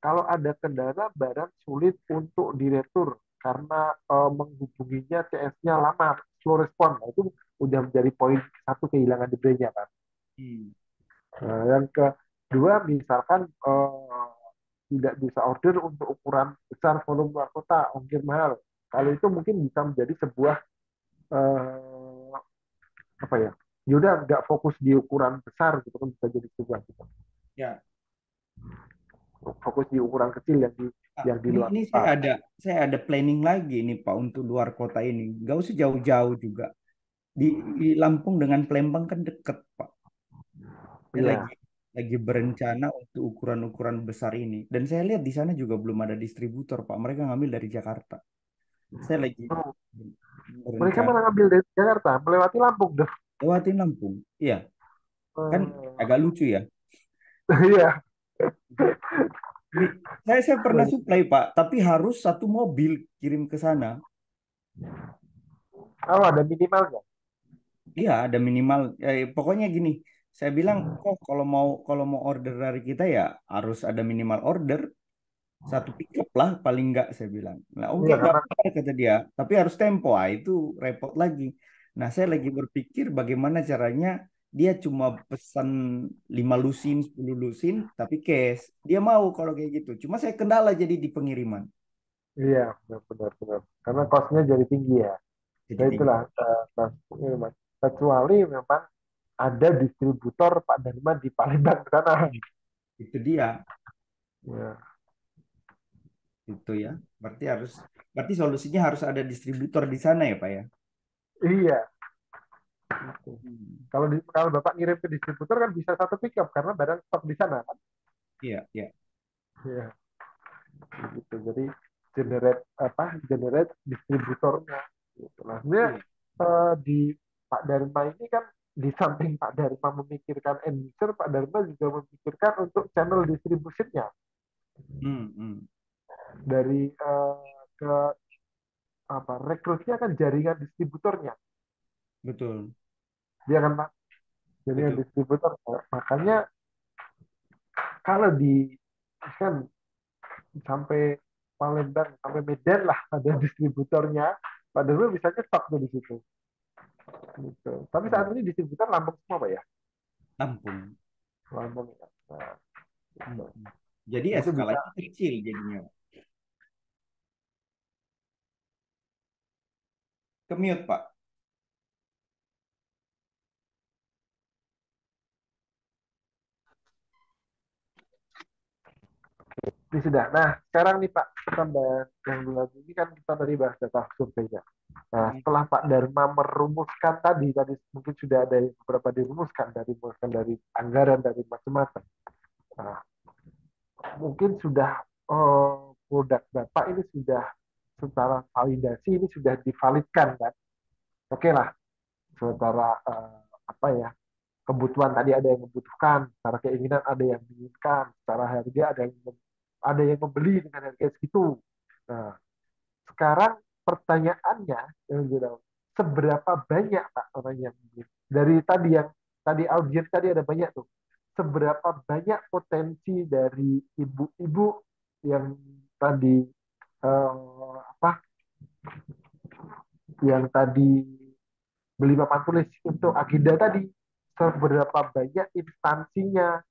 kalau ada kendala barang sulit untuk diretur karena menghubunginya CS-nya lama, slow respon, nah, itu udah menjadi poin satu kehilangan di brand-nya kan. Hmm. Nah, yang kedua, misalkan tidak bisa order untuk ukuran besar volume luar kota, ongkir mahal. Kalau itu mungkin bisa menjadi sebuah eh, apa ya? Yaudah nggak fokus di ukuran besar gitu kan bisa jadi sebuah gitu. Ya. Fokus di ukuran kecil Ah, yang di luar ini kota. saya ada planning lagi nih Pak untuk luar kota ini. Gak usah jauh-jauh juga. Di Lampung dengan Palembang kan deket Pak. Saya Iya. lagi berencana untuk ukuran-ukuran besar ini. Dan saya lihat di sana juga belum ada distributor Pak. Mereka ngambil dari Jakarta. Saya lagi Mereka berencana malah ngambil dari Jakarta, melewati Lampung dong. lewatin Lampung. Iya, kan agak lucu ya. Iya. Ini saya pernah supply Pak, tapi harus satu mobil kirim ke sana. Oh, ada minimalnya. Iya, ada minimal. Pokoknya gini, saya bilang kok kalau mau order dari kita ya harus ada minimal order satu pickup lah paling enggak saya bilang. Nah, oke Iya, nggak karena apa kata dia, tapi harus tempo. Ah, itu repot lagi. Nah, saya lagi berpikir bagaimana caranya dia cuma pesan 5 lusin, 10 lusin, tapi cash. Dia mau kalau kayak gitu. Cuma saya kendala jadi di pengiriman. iya benar. Karena costnya jadi tinggi ya. Jadi Nah tinggi. itulah kecuali memang ada distributor Pak Dharma di Palembang sana. Itu dia, Ya. itu ya. Berarti solusinya harus ada distributor di sana ya, Pak ya. Iya. Hmm. Kalau Bapak ngirim ke distributor kan bisa satu pickup karena barang stok di sana kan. Iya, iya. Ya, gitu. Jadi generate distributornya. Gitu. Nah, sebenarnya Iya. di Pak Dharma ini kan di samping Pak Dharma memikirkan end user, Pak Dharma juga memikirkan untuk channel distributionnya Hmm, hmm. dari ke apa rekrutnya kan jaringan distributornya, Betul, dia kan Pak, jaringan betul. distributor. Makanya kalau di kan sampai Palembang sampai Medan lah ada distributornya, Pak Dharma bisa nyetok tuh di situ. Gitu. Tapi saat Hmm. ini distributor Lampung semua Pak ya, Lampung. Lampung ya. Nah, Hmm, gitu. hmm. Jadi Itu bisa. skalanya kecil jadinya. Kemiut, Pak. Ini sudah. Nah, sekarang nih Pak, kita bahas yang dulu lagi ini kan kita tadi bahas data survei ya. Nah, Hmm, setelah Pak Dharma merumuskan tadi mungkin sudah ada yang beberapa dirumuskan dari anggaran dari macam-macam. Nah, mungkin sudah produk Bapak ini sudah secara validasi ini sudah divalidkan kan. Oke lah, secara apa ya, kebutuhan tadi ada yang membutuhkan, secara keinginan ada yang menginginkan, secara harga ada yang membeli dengan harga segitu. Nah, sekarang pertanyaannya yang bilang, seberapa banyak Pak orang yang beli? Dari tadi yang tadi audiens tadi ada banyak tuh. Seberapa banyak potensi dari ibu-ibu yang tadi apa yang tadi beli papan tulis untuk agenda tadi, seberapa banyak instansinya,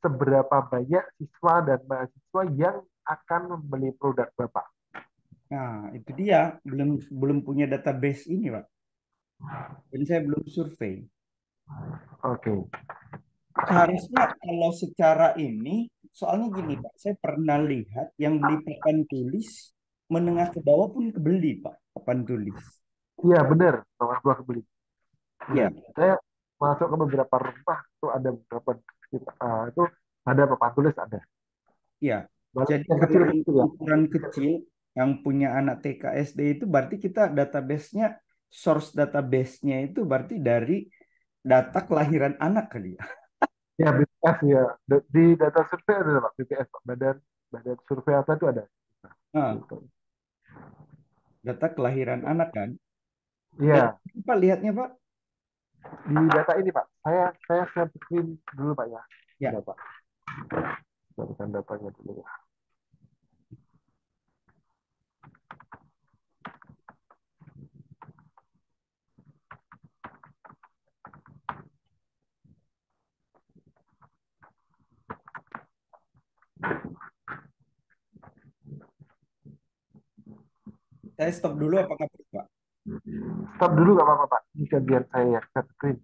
seberapa banyak siswa dan mahasiswa yang akan membeli produk Bapak. Nah, itu dia belum belum punya database ini, Pak. Dan saya belum survei. Oke. Seharusnya kalau secara ini, soalnya gini, Pak, saya pernah lihat yang beli papan tulis menengah ke bawah pun kebeli, Pak, papan tulis. Iya benar, Bang Abdullah kebeli. Benar. Ya, Saya masuk ke beberapa rumah tuh ada beberapa itu ada papan tulis ada. ya. Malah Jadi yang kalau yang kecil-kecil ya. ukuran kecil, yang punya anak TK SD itu berarti kita database-nya, source database-nya itu berarti dari data kelahiran anak kali ya. Ya BPS ya. Di data survei ada Pak, BPS Pak. Badan Badan Survei apa itu ada. Nah, Gitu. data kelahiran anak kan. Yang Iya, Pak lihatnya, Pak? di data ini Pak. Saya share screen dulu Pak ya. Ada Ya, Pak. Berikan datanya dulu ya. saya stop dulu apa nggak perlu, Pak? Stop dulu nggak apa-apa Pak. Bisa biar saya share screen.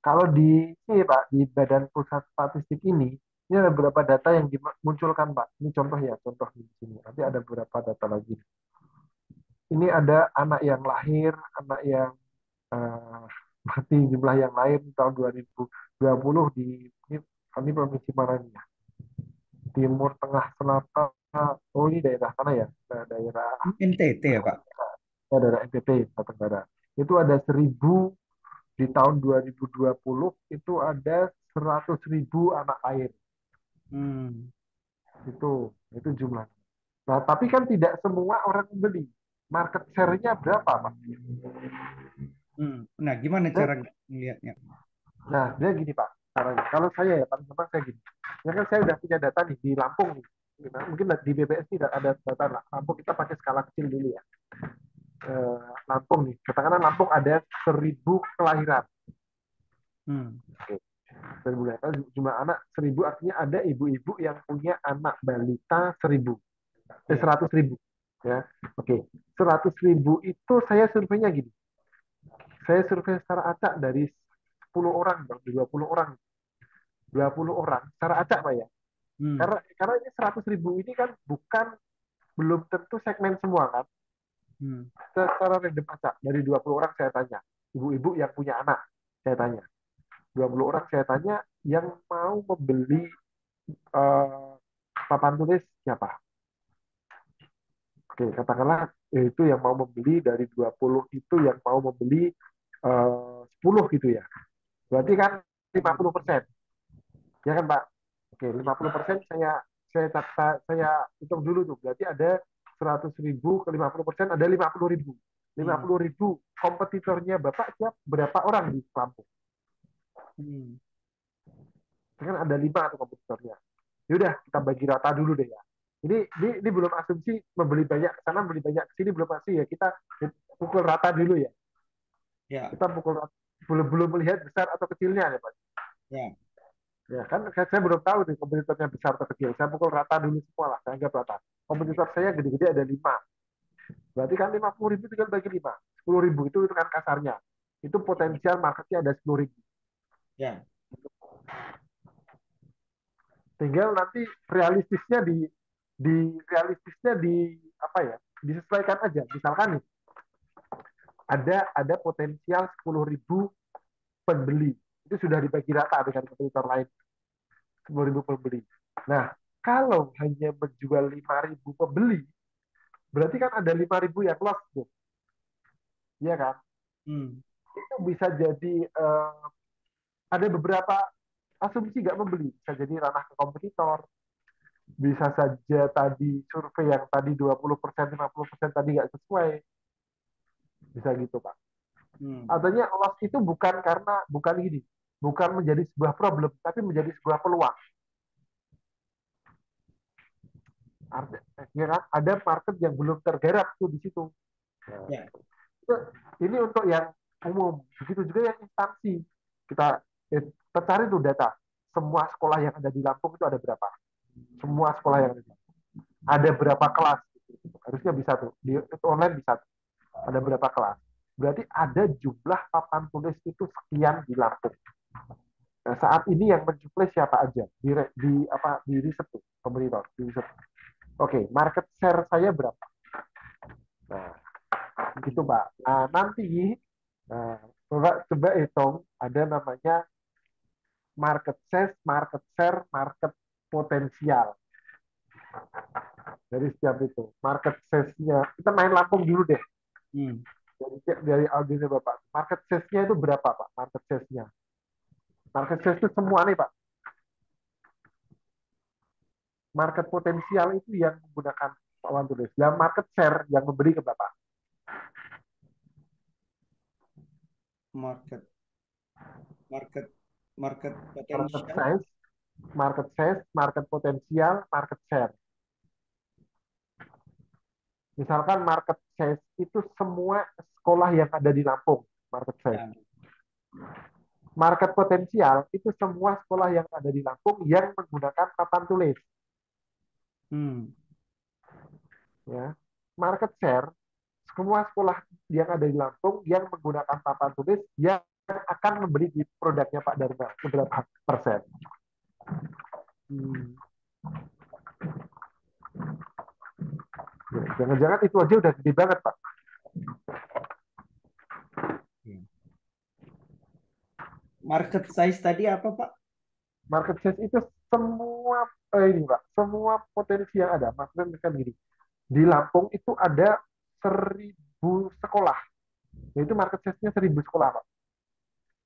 Kalau di ini Pak, di Badan Pusat Statistik ini ada beberapa data yang dimunculkan Pak. Ini contoh ya, contoh di sini. Nanti ada beberapa data lagi. Ini ada anak yang lahir, anak yang eh, mati, jumlah yang lain tahun 2020 ini provinsi mana nih ya? Timur Tengah Selatan. Oh ini daerah mana ya? Daerah NTT ya Pak? daerah NTT, Nusa Tenggara. Itu ada 1.000 di tahun 2020 itu ada 100.000 anak lahir. Hmm. Itu jumlah. Nah, tapi kan tidak semua orang membeli. Market share-nya berapa, Pak? Hmm. Nah, gimana Dan, cara melihatnya? nah, dia gini, Pak. Caranya. Kalau saya ya, paling gampang saya gini. Ya kan saya udah punya data nih di Lampung nih. Nah, mungkin di BBS tidak ada data Lampung, kita pakai skala kecil dulu ya. Lampung nih, katakanlah Lampung ada 1.000 kelahiran. Hmm. Oke. 1.000 kelahiran, jumlah anak 1.000 artinya ada ibu-ibu yang punya anak balita 1.000. Ya. 100.000. Ya, oke. 100.000 itu saya surveinya gini. Saya survei secara acak dari 10 orang, 20 orang. 20 orang secara acak, Pak ya. Hmm. Karena ini 100.000 ini kan belum tentu segmen semua kan. Hmm. Secara random acak dari 20 orang saya tanya. Ibu-ibu yang punya anak, saya tanya. 20 orang saya tanya yang mau membeli eh, papan tulis siapa? Oke, katakanlah itu yang mau membeli dari 20 itu yang mau membeli 10 gitu ya. Berarti kan 50%. Ya kan, Pak? Oke, 50% saya hitung dulu tuh. Berarti ada 100.000 ke 50% ada 50.000. lima Hmm. puluh ribu kompetitornya Bapak siap berapa orang di kampung? Hmm. Kan ada 5 tuh kompetitornya. Yaudah, kita bagi rata dulu deh ya. Ini belum asumsi membeli banyak ke sana, beli banyak ke sini belum pasti ya. Kita pukul rata dulu ya. Ya. Kita pukul rata. Belum melihat besar atau kecilnya ya Pak. Ya. Ya kan saya belum tahu nih kompetitornya besar atau kecil. Saya pukul rata dulu semua lah, saya anggap rata. Kompetitor saya gede-gede ada 5. Berarti kan 50.000 tinggal bagi 5. 10.000 itu kan kasarnya. Itu potensial marketnya ada 10.000. Ya. Tinggal nanti realistisnya di apa ya? Disesuaikan aja. Misalkan nih ada potensial 10.000 pembeli. Itu sudah dibagi rata dengan kompetitor lain. 10.000 pembeli. Nah, kalau hanya menjual 5.000 pembeli, berarti kan ada 5.000 yang lost tuh. Iya kan? Hmm. Itu bisa jadi ada beberapa asumsi nggak membeli. Bisa jadi ranah ke kompetitor, bisa saja tadi survei yang tadi 20%, 50% tadi nggak sesuai. Bisa gitu, Pak. Hmm. Artinya loss itu bukan gini, bukan menjadi sebuah problem, tapi menjadi sebuah peluang. Artinya kan ada market yang belum tergarap tuh di situ. Nah, Ya. ini untuk yang umum. Begitu juga yang instansi. Kita kita cari tuh data. Semua sekolah yang ada di Lampung itu ada berapa? Semua sekolah yang ada di Lampung. Ada berapa kelas? Harusnya bisa tuh. Itu online bisa tuh. Ada berapa kelas? Berarti ada jumlah papan tulis itu sekian di Lampung. Nah, saat ini yang mensuplai siapa aja di riset tuh pemerintah di riset. Oke, market share saya berapa? Nah, gitu Hmm. Pak. Nah, nanti coba hitung ada namanya market share, market potensial dari setiap itu. Market share-nya kita main Lampung dulu deh. Hmm. Dari audionya Bapak. Market share-nya itu berapa Pak? Market share-nya. Market share itu semua nih Pak. Market potensial itu yang menggunakan pawan tulis. Dan market share yang memberi ke Bapak. Market. Market. Market Market potensial. size, market potensial, market share. Misalkan market size itu semua sekolah yang ada di Lampung, market size. Ya. Market potensial itu semua sekolah yang ada di Lampung yang menggunakan papan tulis. Hmm. Ya. Market share semua sekolah yang ada di Lampung yang menggunakan papan tulis yang akan membeli di produknya Pak Dharma seberapa persen. Hmm. Jangan-jangan itu aja udah gede banget Pak. Ya. Market size tadi apa, Pak? Market size itu semua ini Pak, semua potensi yang ada. Maksudnya kan gini, di Lampung itu ada 1.000 sekolah. Itu market size-nya 1.000 sekolah Pak.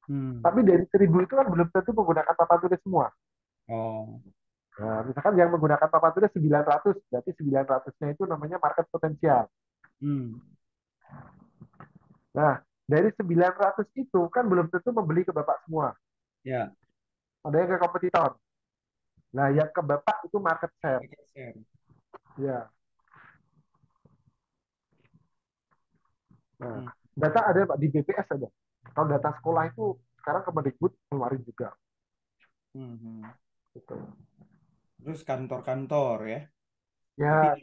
Hmm. Tapi dari 1.000 itu kan belum tentu menggunakan papan tulis semua. Oh. Nah, misalkan yang menggunakan papan tulis 900, berarti 900-nya itu namanya market potensial. Hmm. Nah, dari 900 itu kan belum tentu membeli ke Bapak semua. Ya. Ada yang ke kompetitor. Nah, yang ke Bapak itu market share. Market share. Ya. Nah, Hmm. data ada Pak di BPS ada. Kalau data sekolah itu sekarang Kemendikbud keluarin juga. Hmm. Hmm. Gitu. Terus kantor-kantor ya. Tapi Ya,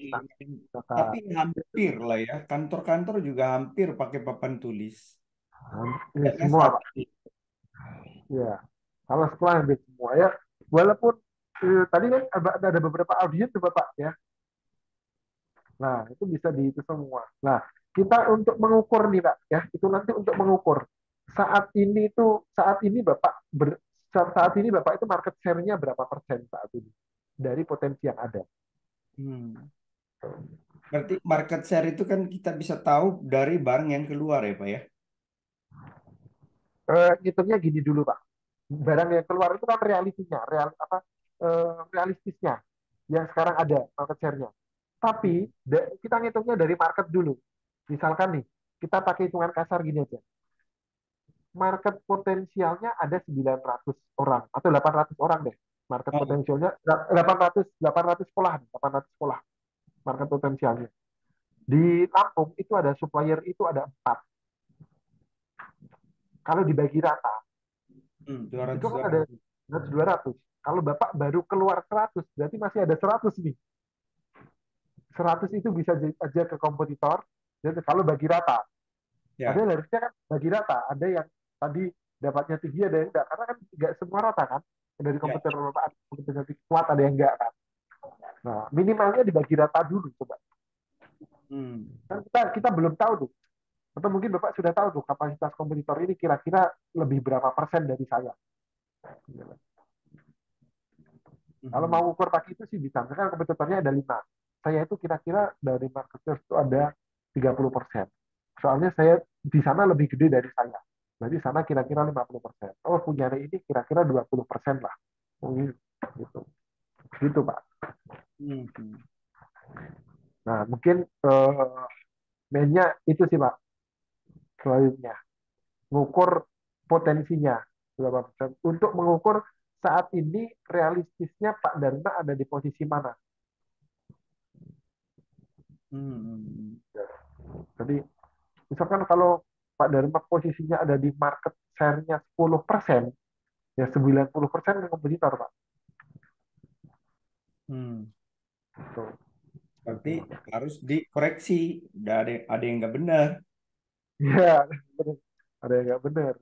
data. tapi hampir lah ya. Kantor-kantor juga hampir pakai papan tulis. Ya, Kayaknya semua Pak. satu. Ya. Kalau sekolah hampir semua ya. Walaupun tadi kan ada beberapa audit tuh Bapak ya. Nah, itu bisa di itu semua. Nah, kita untuk mengukur nih, Pak, ya, itu nanti untuk mengukur. Saat ini saat ini Bapak itu market share-nya berapa persen saat ini dari potensi yang ada. Hmm. Berarti market share itu kan kita bisa tahu dari barang yang keluar ya, Pak ya. Hitungnya gini dulu, Pak. Barang yang keluar itu kan realitinya, realistisnya yang sekarang ada market share-nya. Tapi Hmm. kita ngitungnya dari market dulu. Misalkan nih, kita pakai hitungan kasar gini aja. Market potensialnya ada 900 orang atau 800 orang deh. Market Oh. potensialnya 800 sekolah, 800 sekolah market potensialnya. Di Lampung itu ada supplier itu ada 4. Kalau dibagi rata, itu 200 kan ada 200. 200. Kalau Bapak baru keluar 100, berarti masih ada 100 nih. 100 itu bisa aja ke kompetitor. Dan kalau bagi rata, ada Ya, harusnya kan bagi rata. Ada yang tadi dapatnya tinggi, ada yang enggak. Karena kan enggak semua rata kan. Dari ya. kompetitor Bapak ada kompetitor kuat, ada yang enggak kan. Nah, minimalnya dibagi rata dulu coba. Hmm. Kan kita belum tahu tuh. Atau mungkin Bapak sudah tahu tuh kapasitas kompetitor ini kira-kira lebih berapa persen dari saya. Kalau mau Hmm. ukur pakai itu sih bisa. Misalkan kompetitornya ada 5. Saya itu kira-kira dari market share itu ada 30%. Soalnya saya di sana lebih gede dari saya. Berarti sana kira-kira 50%. Oh, punya ini kira-kira 20% lah. Oh, gitu. Gitu, Pak. Hmm. Hmm. Nah, mungkin mainnya itu sih, Pak. Selanjutnya. Mengukur potensinya berapa persen. Untuk mengukur saat ini realistisnya Pak Dharma ada di posisi mana. Hmm. Hmm. Jadi misalkan kalau Pak Dharma posisinya ada di market share-nya 10%, ya 90% ke kompetitor, Pak. Hmm. Tuh. Berarti harus dikoreksi. Ada yang nggak benar. Ya, ada yang nggak benar.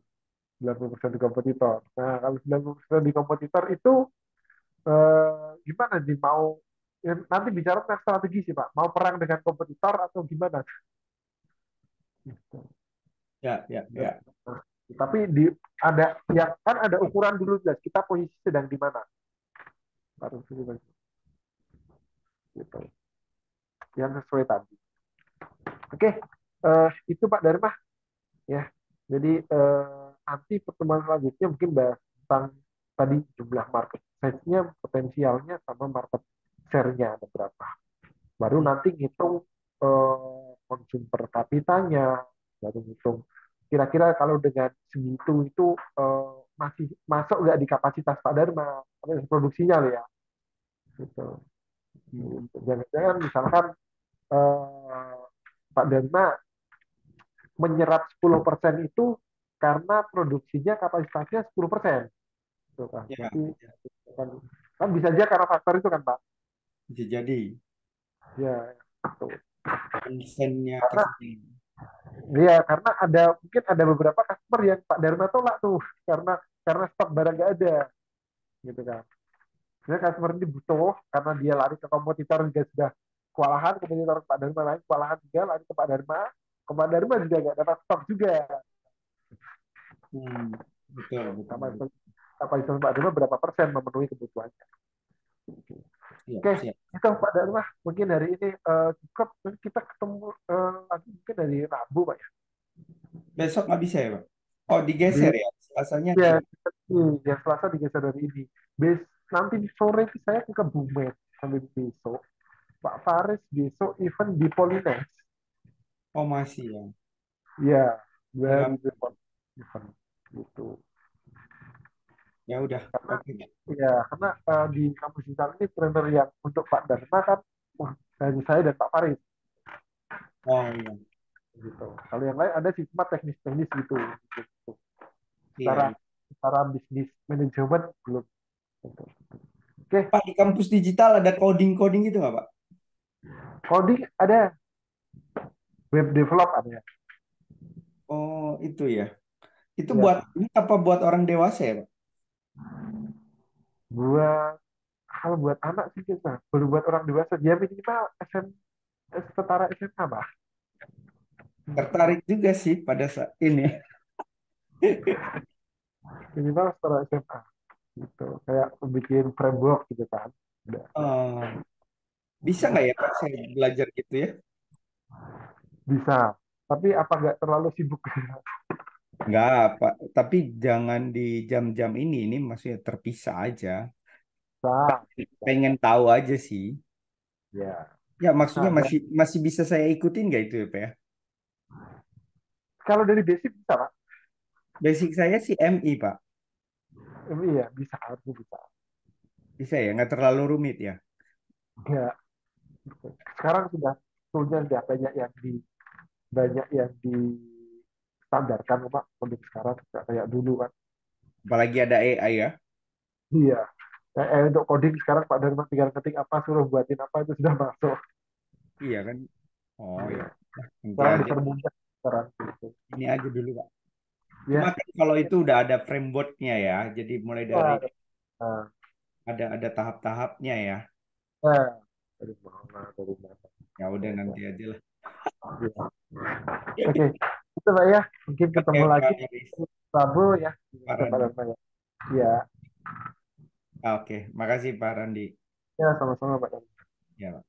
90% di kompetitor. Nah, kalau 90% di kompetitor itu gimana nih mau ya, nanti bicara tentang strategi sih Pak. Mau perang dengan kompetitor atau gimana? Gitu. Ya, ya, ya. Tapi ada ya kan ada ukuran dulu jelas kita posisi sedang di mana. Harus gitu. Yang sesuai tadi. Oke, itu Pak Dharma ya. Jadi nanti pertemuan selanjutnya mungkin bahas tentang tadi jumlah market size-nya, potensialnya sama market share-nya ada berapa. Baru Hmm. nanti ngitung konsum per kapitanya, baru ngitung kira-kira kalau dengan segitu itu masih masuk nggak di kapasitas Pak Dharma, produksinya loh ya. Gitu. Hmm. Gitu. Jangan-jangan misalkan eh, Pak Dharma menyerap 10% itu karena produksinya kapasitasnya 10%. Gitu kan. Ya, Berarti ya. kan, kan bisa aja karena faktor itu kan Pak. Bisa jadi. Ya, gitu. Konsennya ke Karena sini. ya karena ada mungkin ada beberapa customer yang Pak Dharma tolak tuh karena stok barang nggak ada gitu kan. Sebenarnya customer ini butuh karena dia lari ke kompetitor juga sudah kewalahan, kompetitor Pak Dharma lain kewalahan juga lari ke Pak Dharma juga nggak dapat stok juga. Hmm, betul, betul. Kapasitas Pak Dharma berapa persen memenuhi kebutuhannya. Siap, Oke, siap. itu Pak Dharma mungkin hari ini cukup. Nanti kita ketemu lagi mungkin dari Rabu Pak ya. Besok nggak bisa ya, Pak? Oh, digeser Di, ya. Selasanya ya, digeser. ya Selasa digeser dari ini. Nanti sore saya ke Kebumen sampai besok. Pak Faris besok event di Polines. Oh, masih ya. Iya, Ya, baru event gitu. ya udah. Karena Oke. ya karena di kampus digital ini trainer yang untuk Pak Dharma kan dari saya dan Pak Faris Oh iya. gitu. Kalau yang lain ada sih cuma teknis-teknis gitu. Gitu. Iya, Secara iya. secara bisnis manajemen belum. Gitu. Oke, Pak, di kampus digital ada coding-coding gitu nggak, Pak? coding ada, web develop ada. Oh, itu ya. Itu buat Ya, ini apa buat orang dewasa ya, Pak? buat hal buat anak sih kita, baru buat orang dewasa dia minimal setara SMA bah. Tertarik juga sih pada saat ini. Minimal setara SMA gitu. Kayak bikin framework gitu kan. Udah. Oh, bisa nggak ya, Pak, saya belajar gitu ya? Bisa. Tapi apa nggak terlalu sibuk? Nggak, Pak. Tapi jangan di jam-jam ini maksudnya terpisah aja. Bisa. Bisa. Pengen tahu aja sih. Ya. Ya, maksudnya Nah, masih masih bisa saya ikutin nggak itu ya, Pak ya? kalau dari basic bisa, Pak. Basic saya sih MI, Pak. Iya, bisa, harusnya bisa. Bisa ya, nggak terlalu rumit ya. Ya, sekarang sudah toolnya sudah banyak yang di standarkan Pak untuk sekarang nggak kayak dulu kan. Apalagi ada AI ya. Iya. Untuk coding sekarang Pak Dharma tinggal ketik apa suruh buatin apa itu sudah masuk. Iya kan? Oh ya, Iya. nanti Sekarang aja. dipermudah sekarang gitu. Ini aja dulu, Pak. Cuma Ya. kan kalau itu udah ada frameworknya ya, jadi mulai dari Ya. Nah, ada tahap-tahapnya ya. nah. Dari mana? Ya udah nanti aja lah. Ya. Oke, itu Pak ya. Mungkin Oke, ketemu lagi Pak Haris, Rabu ya. Pak Pak Randi. Dharma ya. Iya. Oke, makasih Pak Randi. Ya, sama-sama Pak Dharma. Ya, Pak.